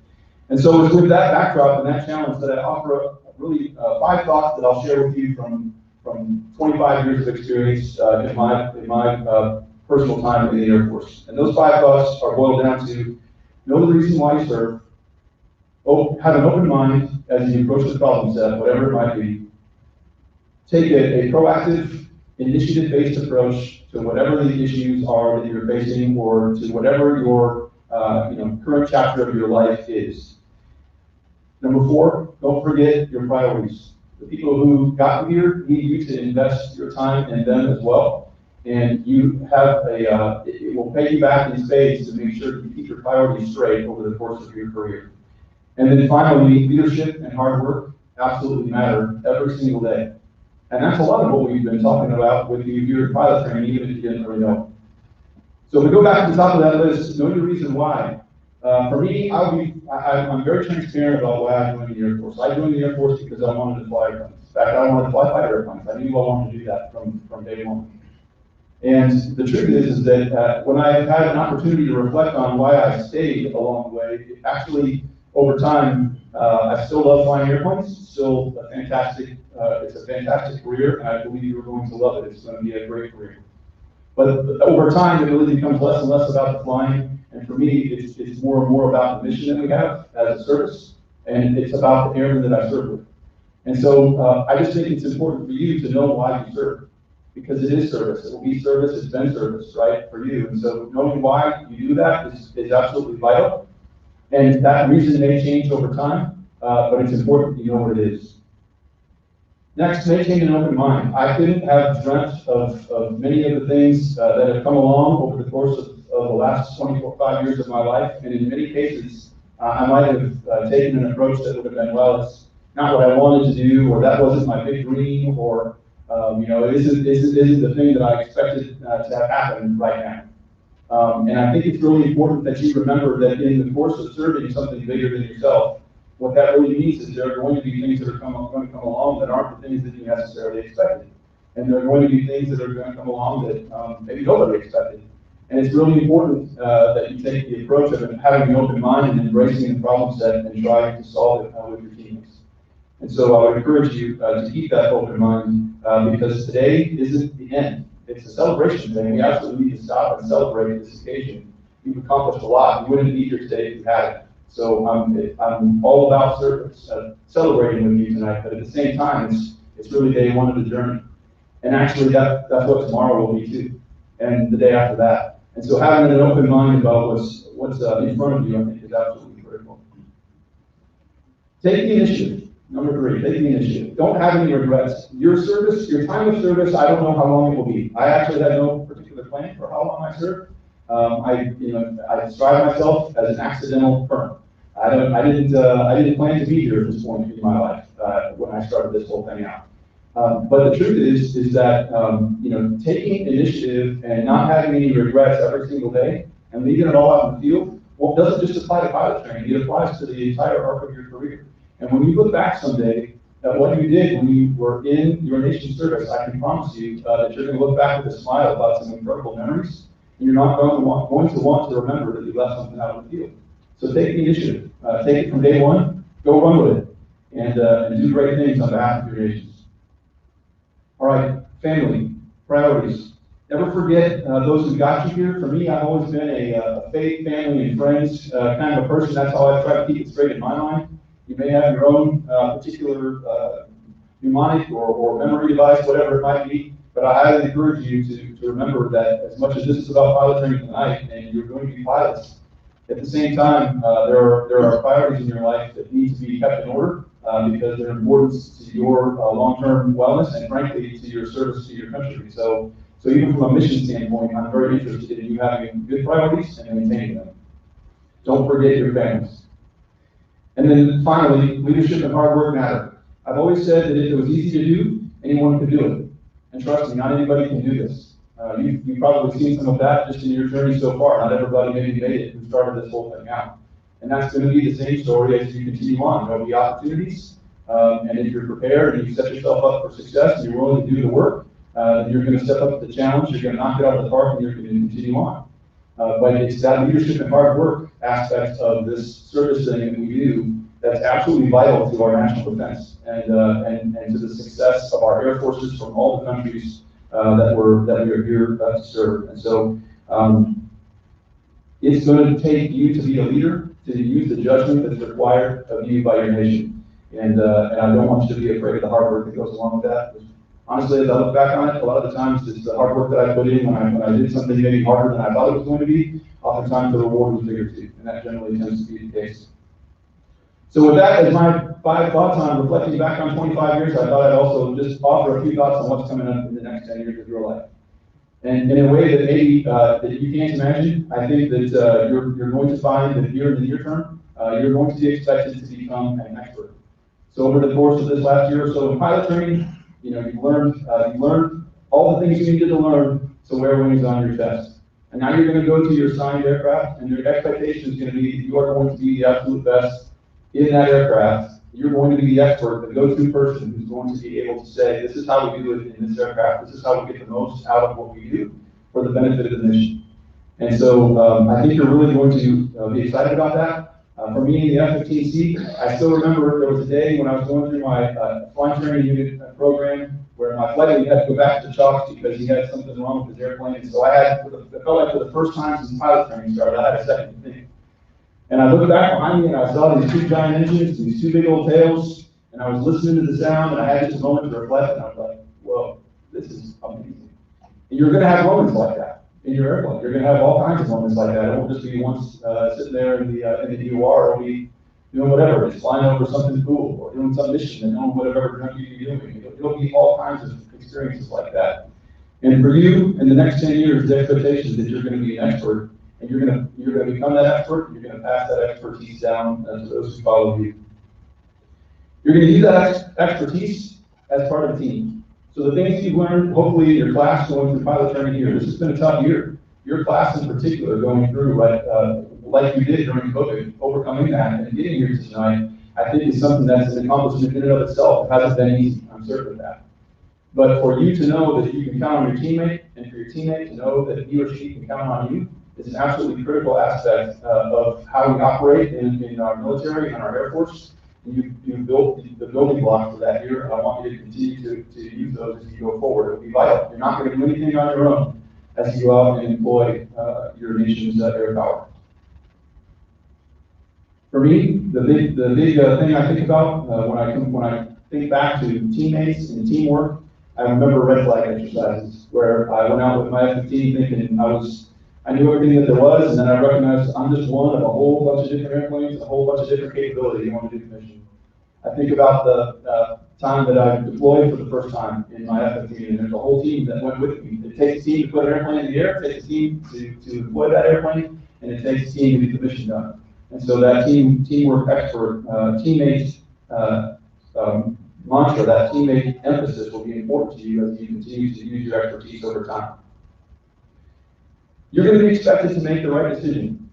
And so it's with that backdrop and that challenge that I offer really 5 thoughts that I'll share with you from 25 years of experience in my personal time in the Air Force. And those 5 thoughts are boiled down to know the reason why you serve, have an open mind as you approach the problem set, whatever it might be. Take a proactive, initiative-based approach to whatever the issues are that you're facing or to whatever your current chapter of your life is. Number 4, don't forget your priorities. The people who got you here need you to invest your time in them as well. And you have it will pay you back in spades to make sure you keep your priorities straight over the course of your career. And then finally, leadership and hard work absolutely matter every single day. And that's a lot of what we've been talking about with you here at pilot training, even if you didn't really know. So if we go back to the top of that list, know your reason why. For me, I'm very transparent about why I joined the Air Force. I joined the Air Force because I wanted to fly airplanes. In fact, I wanted to fly fighter airplanes. I knew I wanted to do that from day one. And the truth is that when I had an opportunity to reflect on why I stayed along the way, actually, over time, I still love flying airplanes. It's still a fantastic, it's a fantastic career, and I believe you're going to love it. It's going to be a great career. But over time, it really becomes less and less about the flying. And for me, it's more and more about the mission that we have as a service, and it's about the airmen that I serve with. And so I just think it's important for you to know why you serve, because it is service. It will be service. It's been service, right, for you. And so knowing why you do that is absolutely vital. And that reason may change over time, but it's important that you know what it is. Next, maintain an open mind. I couldn't have dreamt of many of the things that have come along over the course of the last 25 years of my life, and in many cases, I might have taken an approach that would have been, well, it's not what I wanted to do, or that wasn't my big dream, or it isn't the thing that I expected to have happen right now. And I think it's really important that you remember that in the course of serving something bigger than yourself, what that really means is there are going to be things that are going to come along that aren't the things that you necessarily expected. And there are going to be things that are going to come along that maybe nobody expected. And it's really important that you take the approach of having an open mind and embracing the problem set and trying to solve it with your teammates. And so I would encourage you to keep that open mind because today isn't the end. It's a celebration thing. We absolutely need to stop and celebrate this occasion. You've accomplished a lot. You wouldn't be here today if you hadn't. So I'm all about celebrating with you tonight, but at the same time, it's really day one of the journey. And actually, that's what tomorrow will be too, and the day after that. And so having an open mind about what's in front of you, I think, is absolutely critical. Take the initiative. Number 3, take the initiative. Don't have any regrets. Your service, your time of service, I don't know how long it will be. I actually had no particular plan for how long I served. I describe myself as an accidental perm. I didn't plan to be here at this point in my life when I started this whole thing out. But the truth is that taking initiative and not having any regrets every single day and leaving it all out in the field, well, it doesn't just apply to pilot training. It applies to the entire arc of your career. And when you look back someday at what you did when you were in your nation's service, I can promise you that you're going to look back with a smile about some incredible memories. And you're not going to want to remember that you left something out in the field. So take the initiative. Take it from day one. Go run with it. And do great things on behalf of your nations. All right, family, priorities. Never forget those who got you here. For me, I've always been a faith, family, and friends kind of a person. That's how I try to keep it straight in my mind. You may have your own particular mnemonic or memory device, whatever it might be, but I highly encourage you to remember that as much as this is about pilot training tonight, and you're going to be pilots, at the same time, there are priorities in your life that need to be kept in order because they're important to your long-term wellness and frankly to your service to your country. So even from a mission standpoint, I'm very interested in you having good priorities and maintaining them. Don't forget your families. And then finally, leadership and hard work matter. I've always said that if it was easy to do, anyone could do it. And trust me, not anybody can do this. You've probably seen some of that just in your journey so far. Not everybody maybe made it who started this whole thing out. And that's going to be the same story as you continue on. There'll be opportunities, and if you're prepared and you set yourself up for success and you're willing to do the work, you're going to step up to the challenge, you're going to knock it out of the park, and you're going to continue on. But it's that leadership and hard work aspect of this service thing that we do that's absolutely vital to our national defense and to the success of our air forces from all the countries that we are here to serve. And so it's going to take you to be a leader, to use the judgment that's required of you by your nation. And I don't want you to be afraid of the hard work that goes along with that. Honestly, as I look back on it, a lot of the times it's the hard work that I put in when I did something maybe harder than I thought it was going to be. Oftentimes the reward was bigger too, and that generally tends to be the case. So with that as my 5 thoughts on reflecting back on 25 years, I thought I'd also just offer a few thoughts on what's coming up in the next 10 years of your life. And in a way that maybe that you can't imagine, I think that you're going to find that here in the near term, you're going to be expected to become an expert. So over the course of this last year or so in pilot training, you've learned all the things you needed to learn to wear wings on your chest. And now you're going to go to your assigned aircraft, and your expectation is going to be that you are going to be the absolute best in that aircraft. You're going to be the expert, the go-to person who's going to be able to say, this is how we do it in this aircraft. This is how we get the most out of what we do for the benefit of the mission. And so I think you're really going to be excited about that. For me in the F-15C, I still remember there was a day when I was going through my flight training unit program where my flight lead had to go back to the chalks because he had something wrong with his airplane. And so it felt like for the first time since pilot training started, I had a second to think. And I looked back behind me and I saw these 2 giant engines, these 2 big old tails, and I was listening to the sound and I had just a moment to reflect and I was like, whoa, this is amazing. And you're going to have moments like that in your airplane. You're going to have all kinds of moments like that. It won't just be once sitting there in the DOR, it'll be doing whatever, just flying over something cool or doing some mission and doing whatever drunk you can be doing. It'll be all kinds of experiences like that. And for you, in the next 10 years, the expectation is that you're going to be an expert. And you're going to become that expert. You're going to pass that expertise down to those who follow you. You're going to use that expertise as part of a team. So the things you've learned, hopefully in your class going through pilot training here, this has been a tough year. Your class in particular going through, like you did during COVID, overcoming that and getting here tonight, I think is something that's an accomplishment in and of itself. It hasn't been easy, I'm certain of that. But for you to know that you can count on your teammate, and for your teammate to know that he or she can count on you, is an absolutely critical aspect of how we operate in our military and our Air Force. And you've built the building blocks for that here, and I want you to continue to use those as you go forward. It'll be vital. You're not going to do anything on your own as you go out and employ your nation's air power. For me, the big thing I think about when I think back to teammates and teamwork, I remember red flag exercises where I went out with my F-15 thinking I knew everything that there was, and then I recognized I'm just one of a whole bunch of different airplanes, a whole bunch of different capabilities you want to do the mission. I think about the time that I deployed for the first time in my F-15, and there's a whole team that went with me. It takes a team to put an airplane in the air, it takes a team to deploy that airplane, and it takes a team to get the mission done. And so that teamwork expert, teammate mantra, that teammate emphasis will be important to you as you continue to use your expertise over time. You're going to be expected to make the right decision.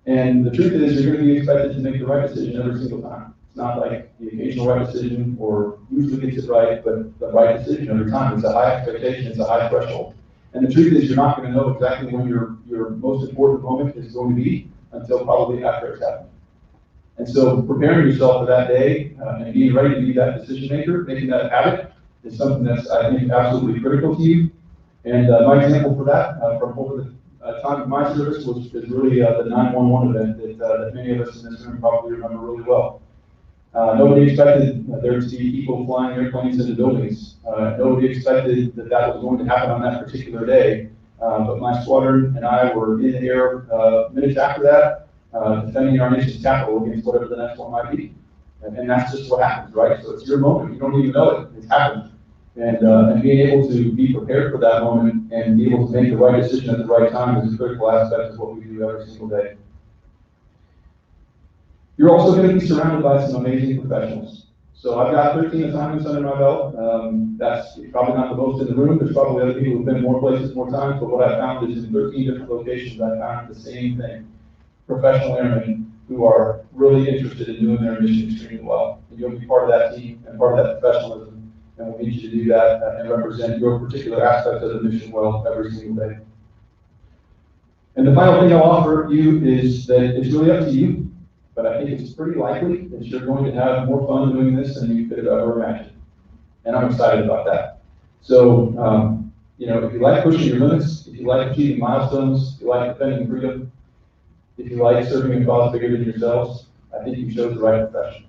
And the truth is, you're going to be expected to make the right decision every single time. It's not like the occasional right decision or usually gets it right, but the right decision every time. It's a high expectation, it's a high threshold. And the truth is, you're not going to know exactly when your most important moment is going to be until probably after it's happened. And so preparing yourself for that day and being ready to be that decision maker, making that a habit, is something that's, I think, absolutely critical to you. And my example for that from over the time of my service is really the 911 event that many of us in this room probably remember really well. Nobody expected there to be people flying airplanes into buildings. Nobody expected that that was going to happen on that particular day. But my squadron and I were in the air minutes after that, defending our nation's capital against whatever the next one might be. And that's just what happens, right? So it's your moment. You don't even know it. It's happened. And being able to be prepared for that moment and be able to make the right decision at the right time is a critical aspect of what we do every single day. You're also going to be surrounded by some amazing professionals. So I've got 13 assignments under my belt. That's probably not the most in the room. There's probably other people who've been more places, more times, but what I found is in 13 different locations, I found the same thing. Professional airmen who are really interested in doing their mission extremely well. And you'll be part of that team and part of that professionalism, and we'll need you to do that and represent your particular aspect of the mission well every single day. And the final thing I'll offer you is that it's really up to you. But I think it's pretty likely that you're going to have more fun doing this than you could have ever imagined. And I'm excited about that. So, if you like pushing your limits, if you like achieving milestones, if you like defending freedom, if you like serving a cause bigger than yourselves, I think you chose the right profession.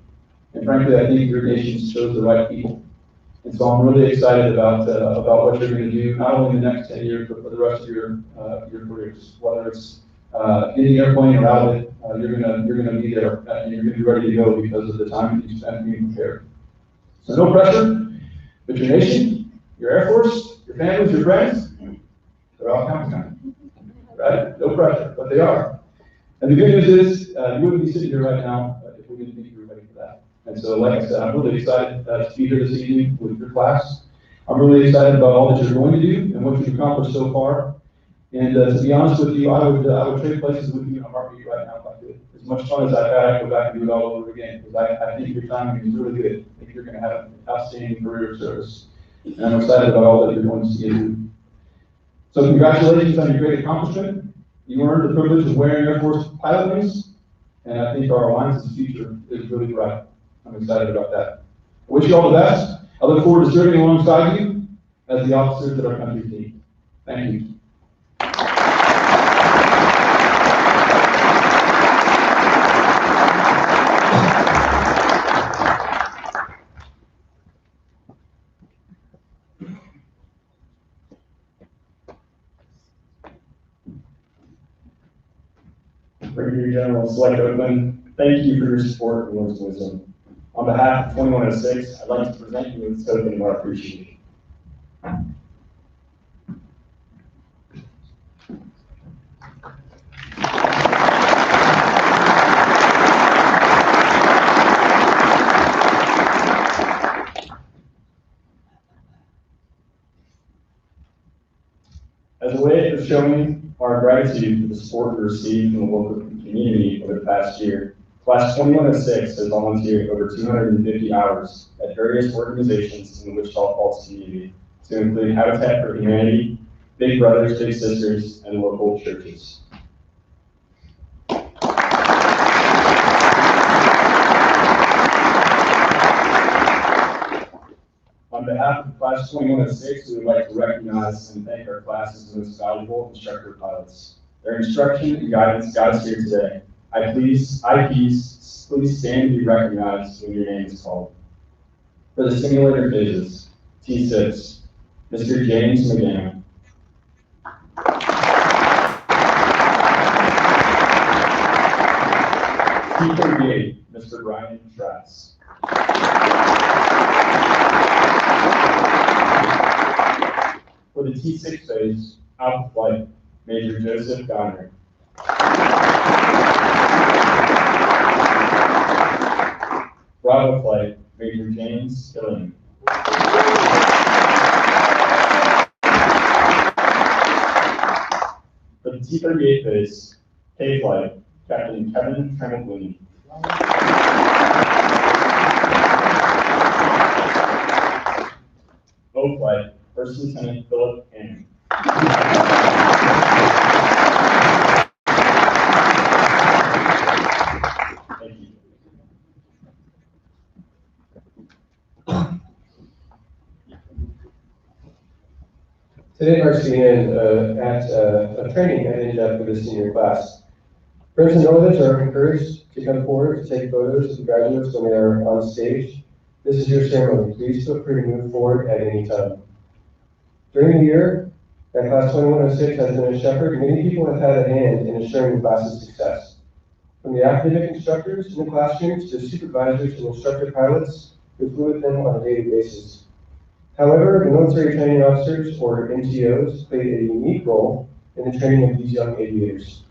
And frankly, I think your nation chose the right people. And so I'm really excited about what you're going to do, not only in the next 10 years, but for the rest of your careers, whether it's in the airplane or out of it, you're gonna be there and you're gonna be ready to go because of the time that you spent being prepared. So no pressure, but your nation, your Air Force, your families, your friends, they're all counting on you, right? No pressure, but they are. And the good news is, you wouldn't be sitting here right now if we didn't think you were ready for that. And so, like I said, I'm really excited to be here this evening with your class. I'm really excited about all that you're going to do and what you've accomplished so far. And to be honest with you, I would trade places with you in a heartbeat right now if I could. As much fun as I've had, I'd go back and do it all over again, because I think your timing is really good. I think you're going to have an outstanding career of service. And I'm excited about all that you're going to see and do. So congratulations on your great accomplishment. You earned the privilege of wearing Air Force pilot wings, and I think our alliance's future is really bright. I'm excited about that. I wish you all the best. I look forward to serving alongside you as the officers that our country needs. Thank you. Brigadier General Select Oakland, thank you for your support and words of wisdom. On behalf of 2106, I'd like to present you with this token of our appreciation. As a way of showing our gratitude for the support we received from the local community over the past year, Class 2106 has volunteered over 250 hours at various organizations in the Wichita Falls community, to include Habitat for Humanity, Big Brothers Big Sisters, and local churches. On behalf of Class 2106, we would like to recognize and thank our class's most valuable instructor pilots. Their instruction and guidance got us here today. Please stand and be recognized when your name is called. For the simulator phases, T6, Mr. James McGann. T38, Mr. Brian Trass. For the T6 phase, Alpha Flight, Major Joseph Donner. Bravo Flight, Major James Killing. For the T38 phase, K Flight, Captain Kevin Trembley. O Flight, First Lieutenant Philip Henry. Thank you. Today marks the end at a training at Enjjpt for the senior class. Friends and relatives are encouraged to come forward to take photos of the graduates when they are on stage. This is your ceremony. Please feel free to move forward at any time. During the year that Class 2106 has been a shepherd, many people have had a hand in ensuring the class's success. From the academic instructors in the classrooms to supervisors and instructor pilots who flew with them on a daily basis. However, the military training officers, or MTOs, played a unique role in the training of these young aviators.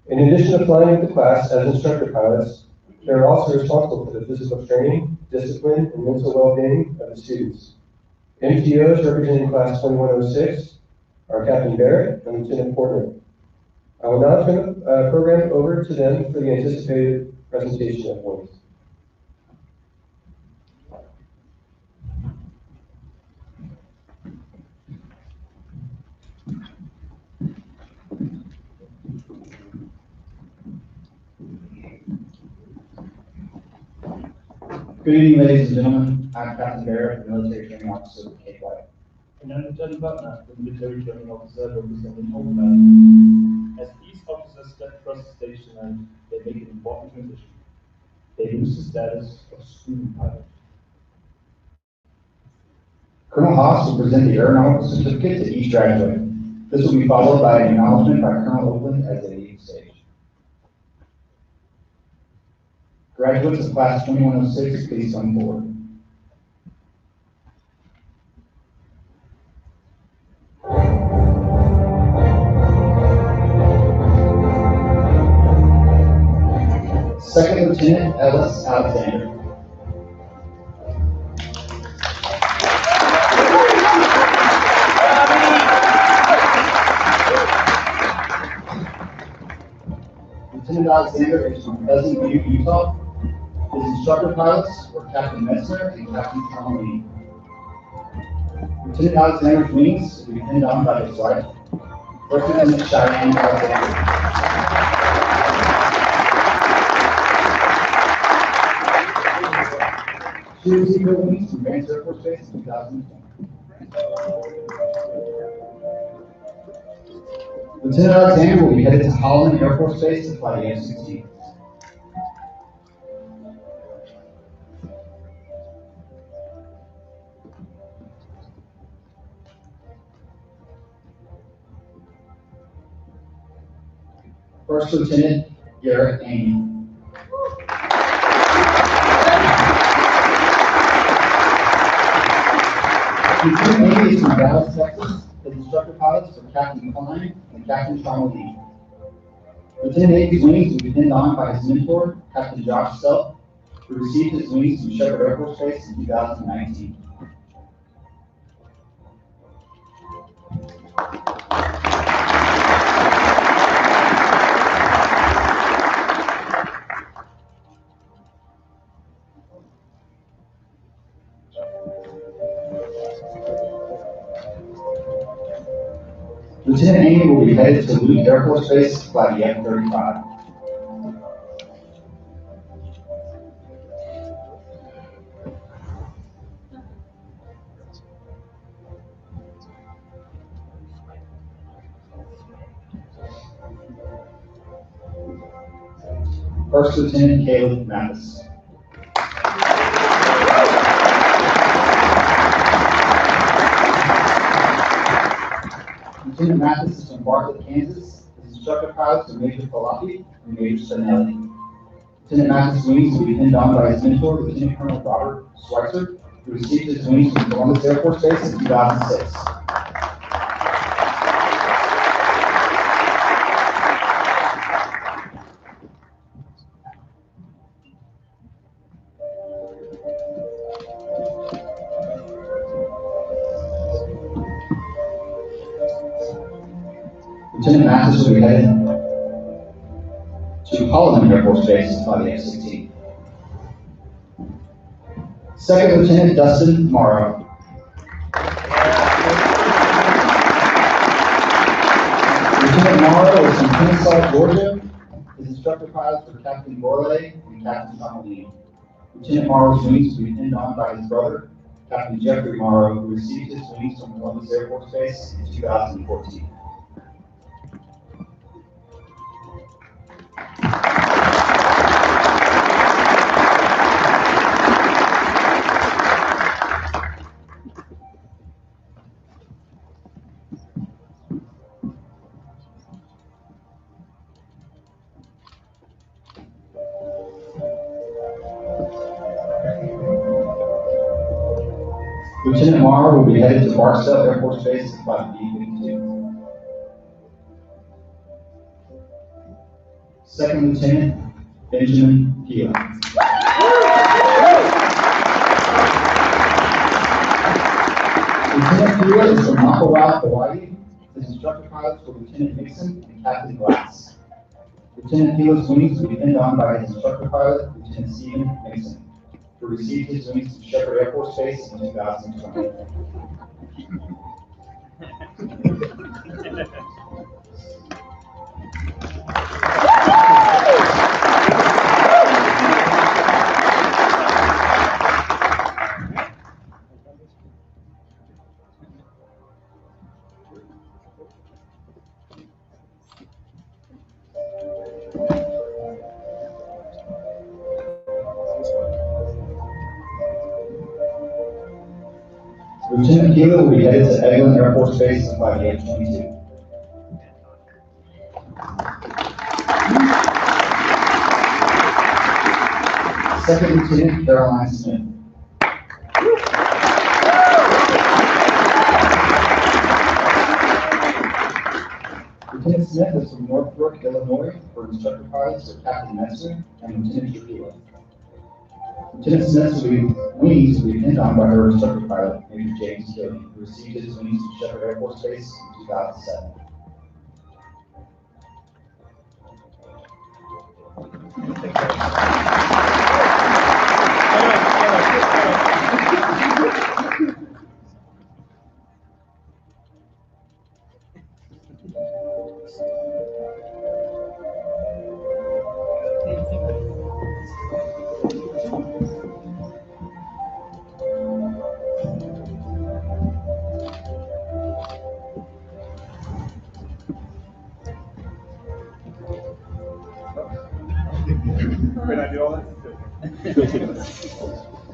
In addition to flying with the class as instructor pilots, they are also responsible for the physical training, discipline, and mental well-being of the students. MTOs representing Class 2106 are Captain Barrett and Lieutenant Portman. I will now turn the program over to them for the anticipated presentation of points. Good evening, ladies and gentlemen. I'm Captain Barrett, the military training officer of K-Flight. And I'm Lieutenant Butler, the military training officer representing Oakland. As these officers step across the stage tonight, they make an important transition. They lose the status of student pilot. Colonel Haas will present the aeronautical certificate to each graduate. This will be followed by an acknowledgement by Colonel Oakland as they leave the stage. Graduates of Class 2106, please come forward. Second Lieutenant Ellis Alexander. Lieutenant Alexander is from Pleasant View, Utah. His instructor pilots were Captain Metzner and Captain Conley. Lieutenant Alexander's wings will be pinned on by his wife, First Lieutenant Cheyenne Alexander. She received her wings from Vance Air Force Base in 2020. Lieutenant Alexander will be headed to Holland Air Force Base to fly the F-16. First Lieutenant Garrett Amy. Lieutenant Amy is from Dallas, Texas. His instructor pilots are Captain Klein and Captain Charles Lee. Lieutenant Amy's wings will be pinned on by his mentor, Captain Josh Self, who received his wings from Shepherd Air Force Base in 2019. Lieutenant Amy will be headed to Luke Air Force Base to fly the F-35. First Lieutenant Caleb Mathis. Lieutenant Mathis is from Bartlett, Kansas. His instructor pilots are Major Falafi and Major Spinelli. Lieutenant Mathis' wings will be pinned on by his mentor, Lieutenant Colonel Robert Schweitzer, who received his wings from Columbus Air Force Base in 2006. Lieutenant Mathis will be headed to Holland Air Force Base to fly the F-16. Second Lieutenant Dustin Morrow. Lieutenant Morrow is from Kennesaw, Georgia. His instructor pilots were Captain Gorley and Captain Connolly. Lieutenant Morrow's wings will be pinned on by his brother, Captain Jeffrey Morrow, who received his wings from Columbus Air Force Base in 2014. Lieutenant Marr will be headed to Barstow Air Force Base at 5 B-52. Second Lieutenant Benjamin Peel. Lieutenant Peel is from Makawa, Hawaii. His instructor pilots were Lieutenant Nixon and Captain Glass. Lieutenant Peel's wings will be pinned on by his instructor pilot, Lieutenant Stephen Nixon, who received his wings from Shepherd Air Force Base in 2020. Lieutenant Keeler will be headed to Eglin Air Force Base by the F-22. Second Lieutenant Caroline Smith. Lieutenant Smith is from Northbrook, Illinois, for instructor pilots for Captain Metzger and Lieutenant Trujillo. Lieutenant Smith's wings will be pinned on by her instructor pilot, Major James Kelly, who received his wings from Shepherd Air Force Base in 2007.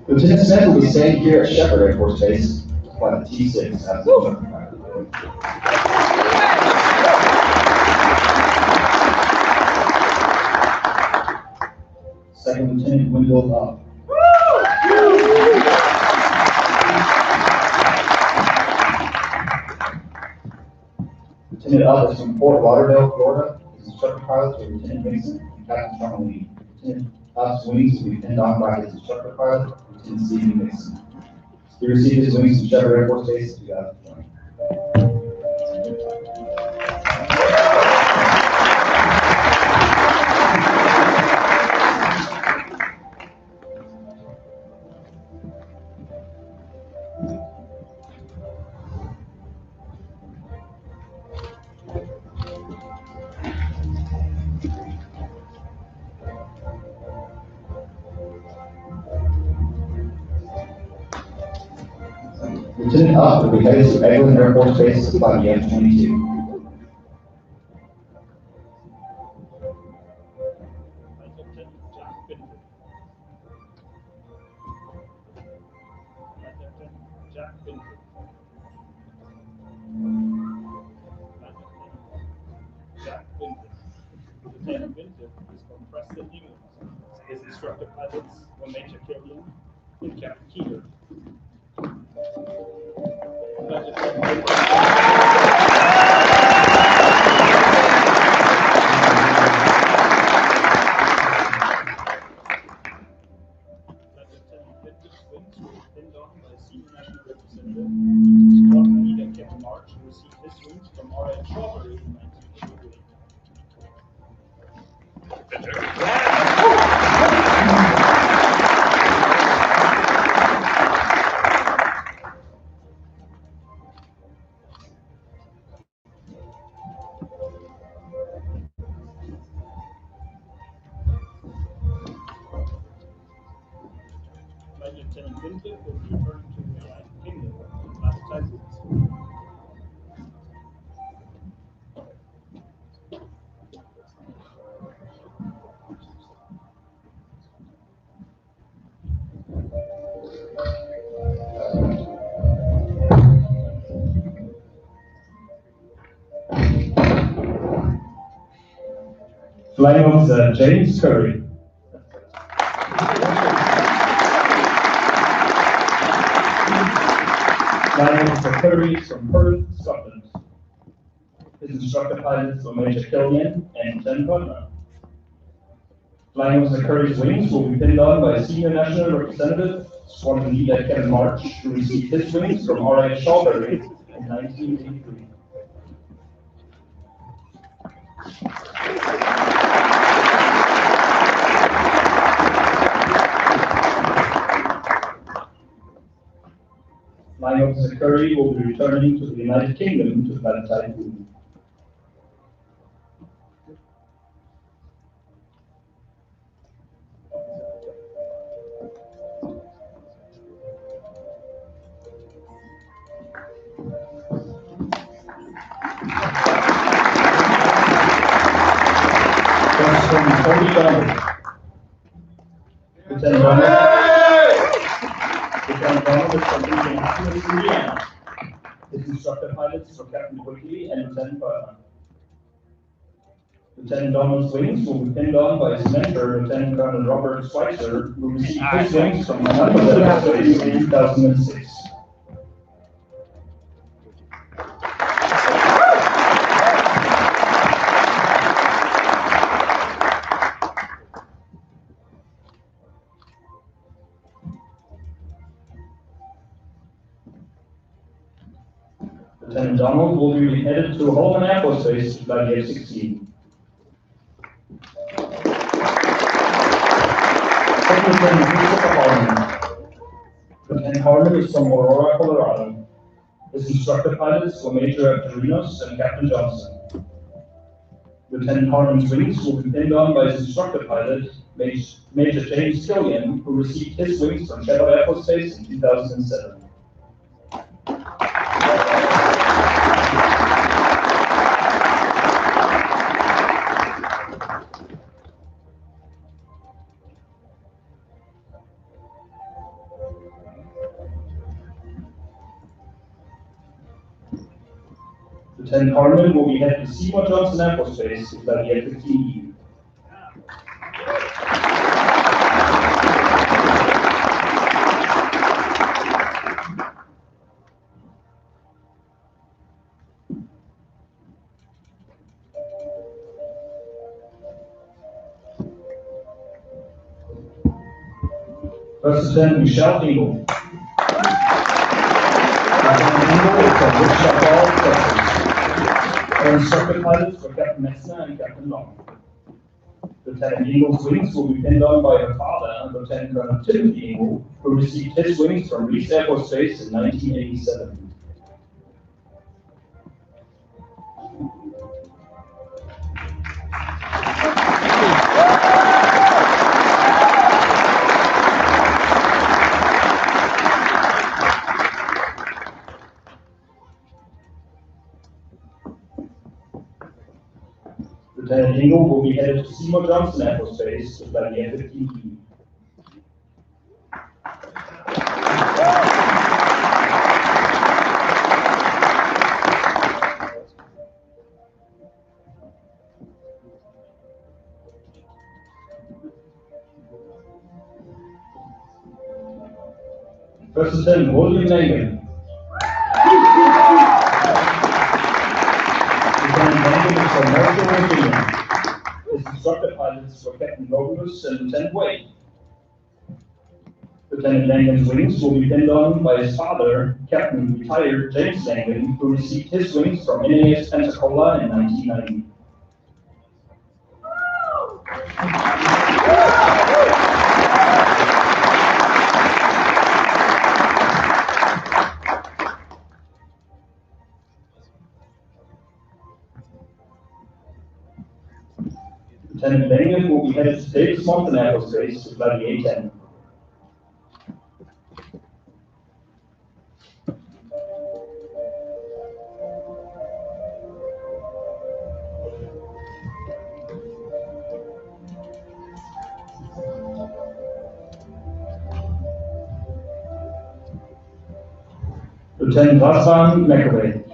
Lieutenant Smith will be staying here at Shepherd Air Force Base by the T-6 as the instructor pilot. Second Lieutenant Wendell Up. Lieutenant Up is from Fort Lauderdale, Florida. His instructor pilots are Lieutenant Mason and Captain Charlie. Lieutenant Up's wings will be pinned on by his instructor pilot, Lieutenant Stephen Mason. He received his wings from Shepherd Air Force Base in 2020. Lieutenant Up will be headed to Eglin Air Force Base by the F-22. Lieutenant Winter is from Preston, England. His instructor pilots were Major Killian and Captain Keeler. Squadron leader Captain March received his wings from R.L. Strawberry in 1988. Flight Lieutenant Winter will be returned to the United Kingdom and baptized with Flying Officer James Curry. Flying Officer Curry from Perth, Scotland. His instructor pilots were Major Killian and Lieutenant Butler. Flying Officer Curry's wings will be pinned on by Senior National Representative, Squadron Leader Kevin March, who received his wings from R.A. Shawberry in 1983. Flying Officer Curry will be returning to the United Kingdom to fight Typhoon. Lieutenant Donald is from Indiana. His instructor pilots were Captain Quigley and Lieutenant Butler. Lieutenant Donald's wings will be pinned on by his mentor, Lieutenant Colonel Robert Schweitzer, who received his wings from Manhattan in 2006. Lieutenant Donald will be headed to Holman Air Force Base to fly the F-16. Lieutenant Harmon is from Aurora, Colorado. His instructor pilots were Major Abderinos and Captain Johnson. Lieutenant Harmon's wings will be pinned on by his instructor pilot, Major James Killian, who received his wings from Shepard Air Force Base in 2007. Lieutenant Harmon will be headed to Seymour Johnson Air Force Base to fly the F-15E. First Lieutenant Michelle Dingle. Our instructor pilots were Captain Metzner and Captain Long. Lieutenant Ingle's wings will be pinned on by her father, Lieutenant Colonel Timothy Ingle, who received his wings from Reese Air Force Base in 1987. Lieutenant Ingle will be headed to Seymour Johnson Air Force Base to fly the F-15E. First Lieutenant William Langan. Lieutenant Langan is from Marshall, Virginia. His instructor pilots were Captain Robulus and Lieutenant Wade. Lieutenant Langan's wings will be pinned on by his father, Captain retired James Langan, who received his wings from NAS Pensacola in 1990. Lieutenant Langan will be headed to Davis Mountain Air Force Base to fly the A-10. Lieutenant Razvan McAway.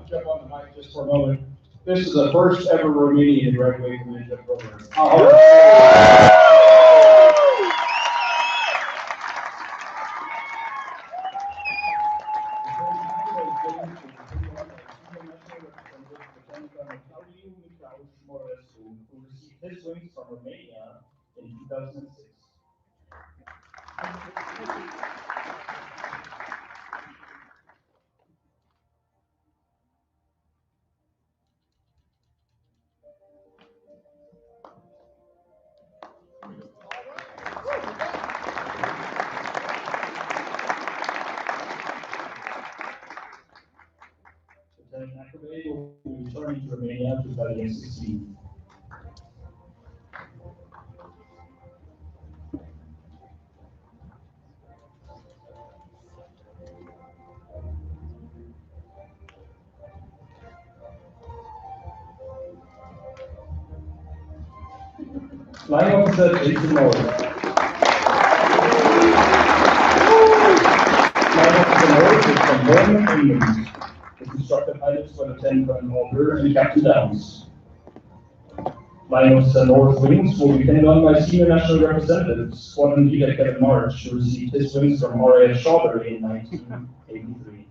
Jump on the mic just for a moment. This is the first ever Romanian to graduate from the Enjjpt program. Who received his wings from Romania in 2006. Lieutenant McAvey will be returning to Romania to study M16. Flying Officer Jason Morris. Flying Officer Morris is from Birmingham, England. His instructor pilots were Lieutenant Colonel Walker and Captain Downs. Flying Officer North wings will be pinned on by Senior National Representative Squadron Leader Kevin March, who received his wings from RAF Shawbury in 1983.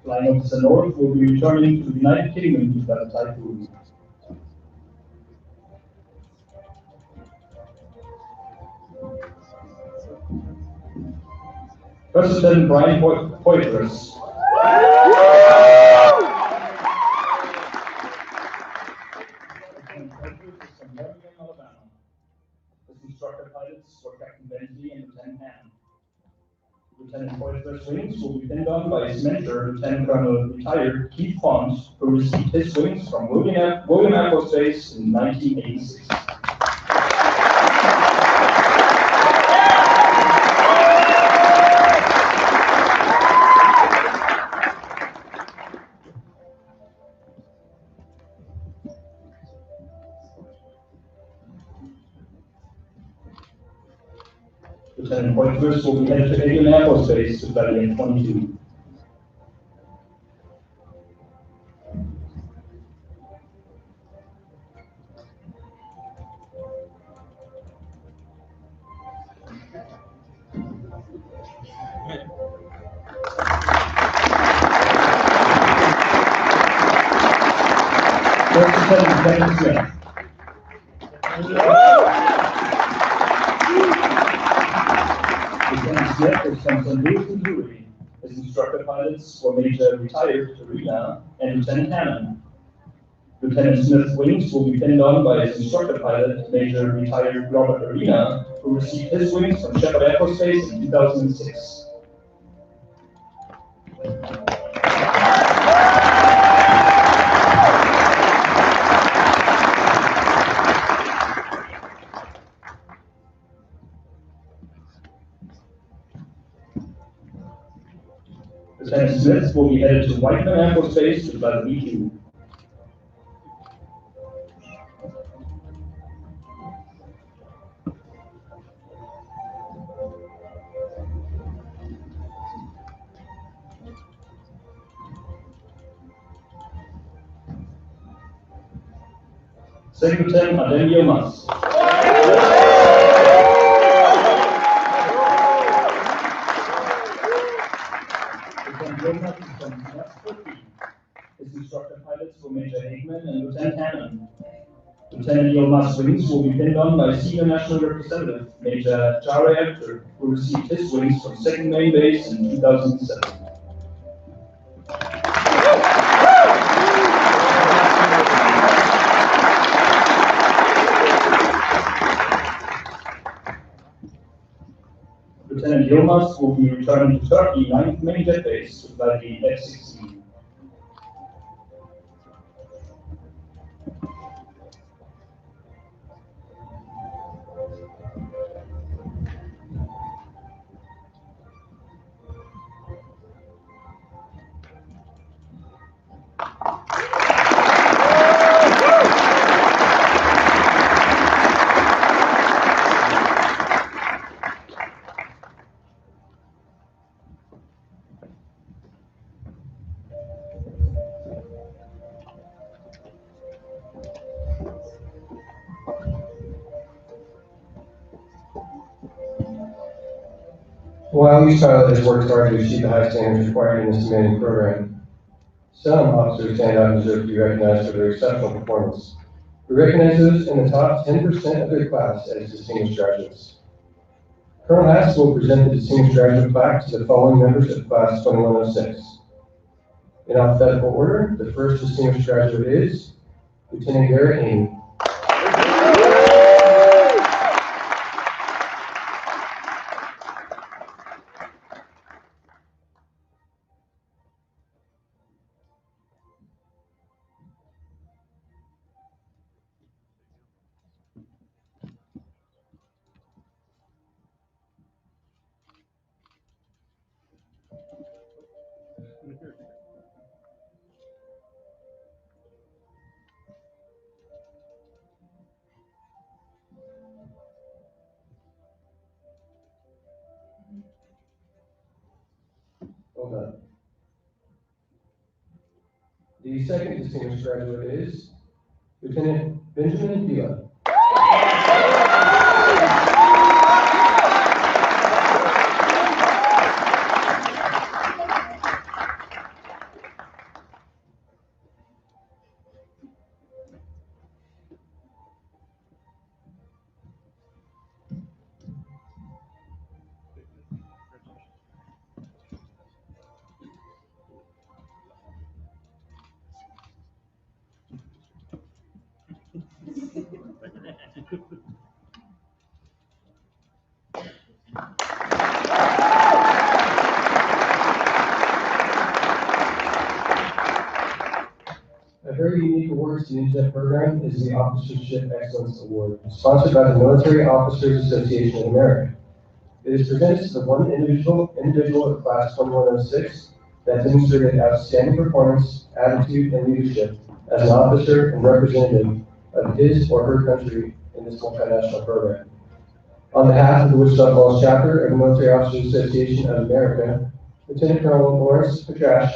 Flying Officer North will be returning to the United Kingdom to battle Typhoon. First Lieutenant Brian Poitras. His instructor pilots were Captain Bentley and Lieutenant Ham. Lieutenant Poitras' wings will be pinned on by his mentor, Lieutenant Colonel retired Keith Font, who received his wings from William Air Force Base in 1986. Lieutenant Poitras will be headed to Indian Air Force Base to study M22. First Lieutenant Benjamin Smith. Lieutenant Smith is from St. Louis, Missouri. His instructor pilots were Major retired Arena and Lieutenant Hammond. Lieutenant Smith's wings will be pinned on by his instructor pilot, Major retired Robert Arena, who received his wings from Shepherd Air Force Base in 2006. Lieutenant Smith will be headed to Whiteman Air Force Base to battle B2. Second Lieutenant Adem Yilmaz. Lieutenant Yilmaz is from Turkey. His instructor pilots were Major Hagman and Lieutenant Hammond. Lieutenant Yilmaz's wings will be pinned on by Senior National Representative Major Jare Ertur, who received his wings from 2nd Main Base in 2007. Lieutenant Yilmaz will be returning to Turkey 9th Main Jet Base to fly the F-16. While each pilot has worked hard to achieve the high standards required in this demanding program, some officers stand out and deserve to be recognized for their exceptional performance. We recognize those in the top 10% of their class as distinguished graduates. Colonel Hass will present the distinguished graduate plaque to the following members of class 2106. In alphabetical order, the first distinguished graduate is Lieutenant Garrett Amy. Well done. The second distinguished graduate is Lieutenant Benjamin Villa. A very unique award to the Enjjpt program is the Officership Excellence Award, sponsored by the Military Officers Association of America. It is presented to the one individual of class 2106 that demonstrated outstanding performance, attitude, and leadership as an officer and representative of his or her country in this multinational program. On behalf of the Wichita Falls chapter of the Military Officers Association of America, Lieutenant Colonel Lawrence Petrash,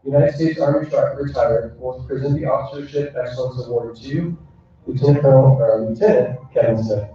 United States Army retired, will present the Officership Excellence Award to Lieutenant Kevin Smith.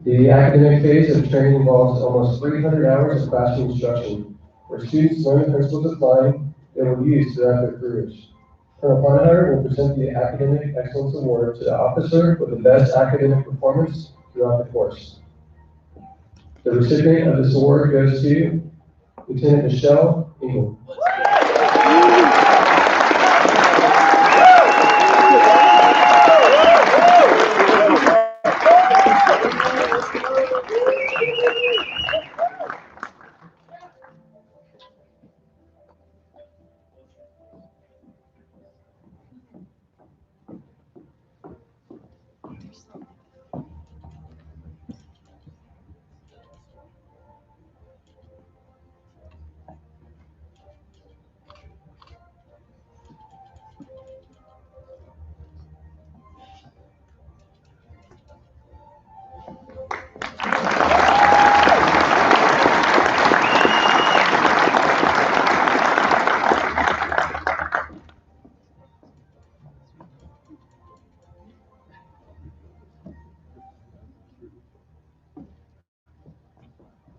The academic phase of training involves almost 300 hours of classroom instruction, where students learn the principles of flying they will use throughout their careers. Colonel Farnheimer will present the Academic Excellence Award to the officer with the best academic performance throughout the course. The recipient of this award goes to Lieutenant Michelle Engel.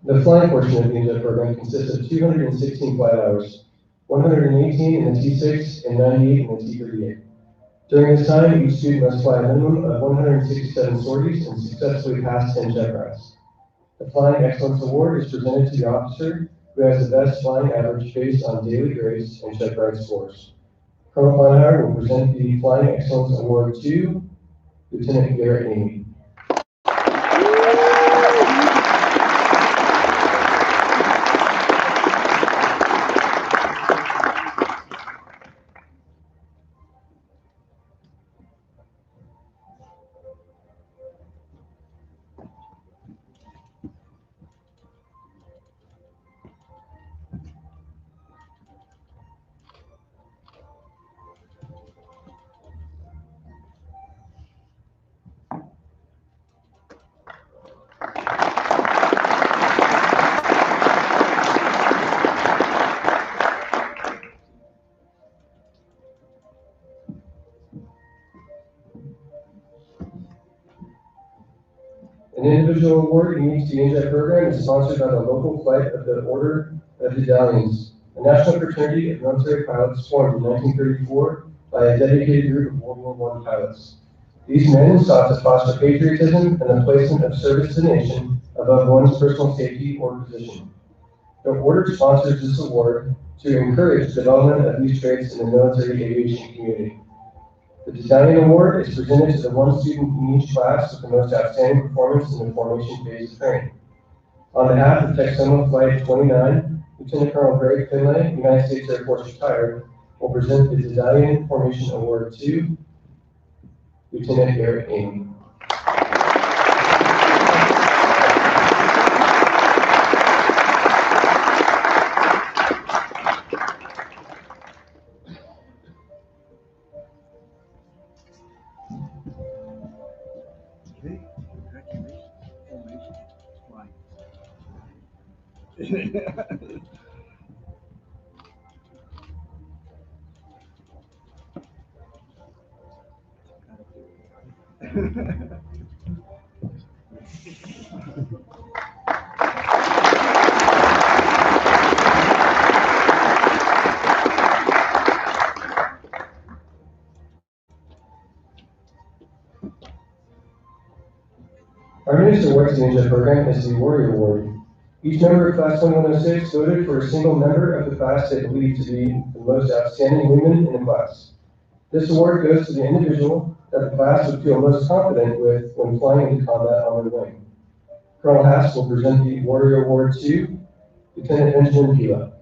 The flying portion of the Enjjpt program consists of 216 flight hours, 118 in the T6 and 98 in the T38. During this time, each student must fly a minimum of 167 sorties and successfully pass 10 check rides. The Flying Excellence Award is presented to the officer who has the best flying average based on daily grades and check ride scores. Colonel Farnheimer will present the Flying Excellence Award to Lieutenant Garrett Amy. An individual award unique to the Enjjpt program is sponsored by the local flight of the Order of the Dalians, a national fraternity of military pilots formed in 1934 by a dedicated group of World War I pilots. These men sought to foster patriotism and the placement of service to the nation above one's personal safety or position. The Order sponsors this award to encourage the development of these traits in the military aviation community. The Battalion Award is presented to the one student in each class with the most outstanding performance in the formation phase of training. On behalf of Texoma Flight 29, Lieutenant Colonel Greg Finlay, United States Air Force retired, will present the Battalion Formation Award to Lieutenant Garrett Amy. Our newest award to the Enjjpt program is the Warrior Award. Each member of Class 2106 voted for a single member of the class they believe to be the most outstanding women in the class. This award goes to the individual that the class would feel most confident with when flying into combat on their wing. Colonel Haas will present the Warrior Award to Lieutenant Benjamin Pila.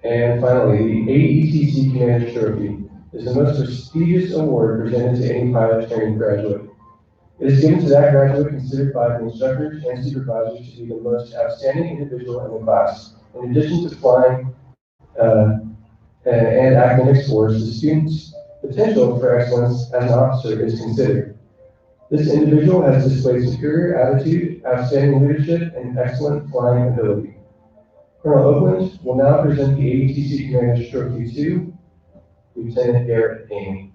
And finally, the AETC Commander Trophy is the most prestigious award presented to any pilot training graduate. It is given to that graduate considered by the instructors and supervisors to be the most outstanding individual in the class. In addition to flying and academic scores, the student's potential for excellence as an officer is considered. This individual has displayed superior attitude, outstanding leadership, and excellent flying ability. Colonel Oakland will now present the AETC Commander's Trophy to Lieutenant Garrett Amy.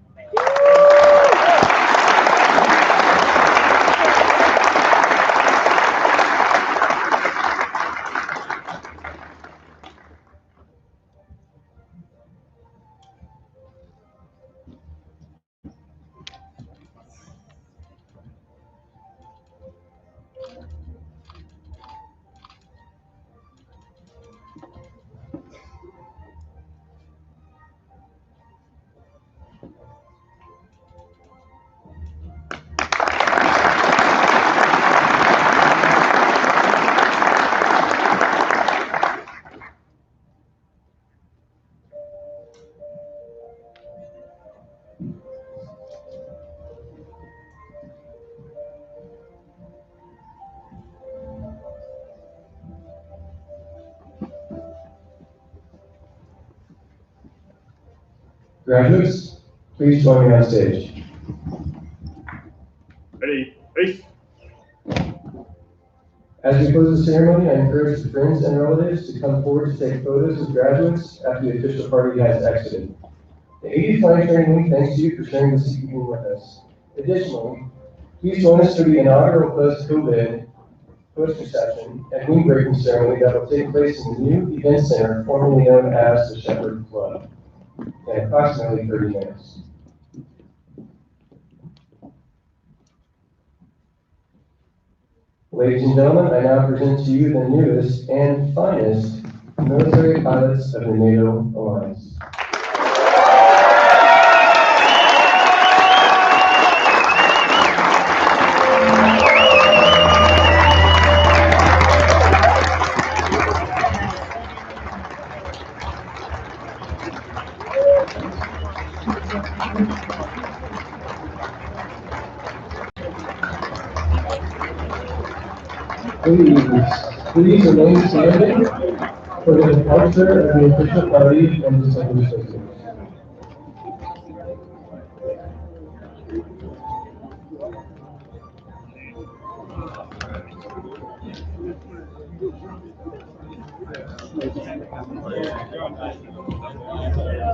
Graduates, please join me on stage. Ready, peace. As we close the ceremony, I encourage the friends and relatives to come forward to take photos with graduates after the official party has exited. The 80th Flight Training Week thanks to you for sharing this evening with us. Additionally, please join us for the inaugural post-COVID post-reception and wing breaking ceremony that will take place in the new event center formerly known as the Shepherd Club in approximately 30 minutes. Ladies and gentlemen, I now present to you the newest and finest military pilots of the NATO Alliance. Please remain standing for the departure of the official party and distinguished visitors.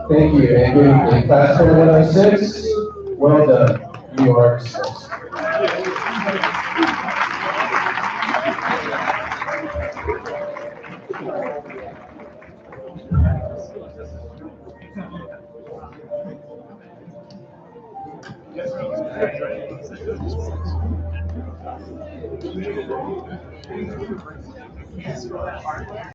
Thank you, and good evening. Class 2106, well done. You are dismissed.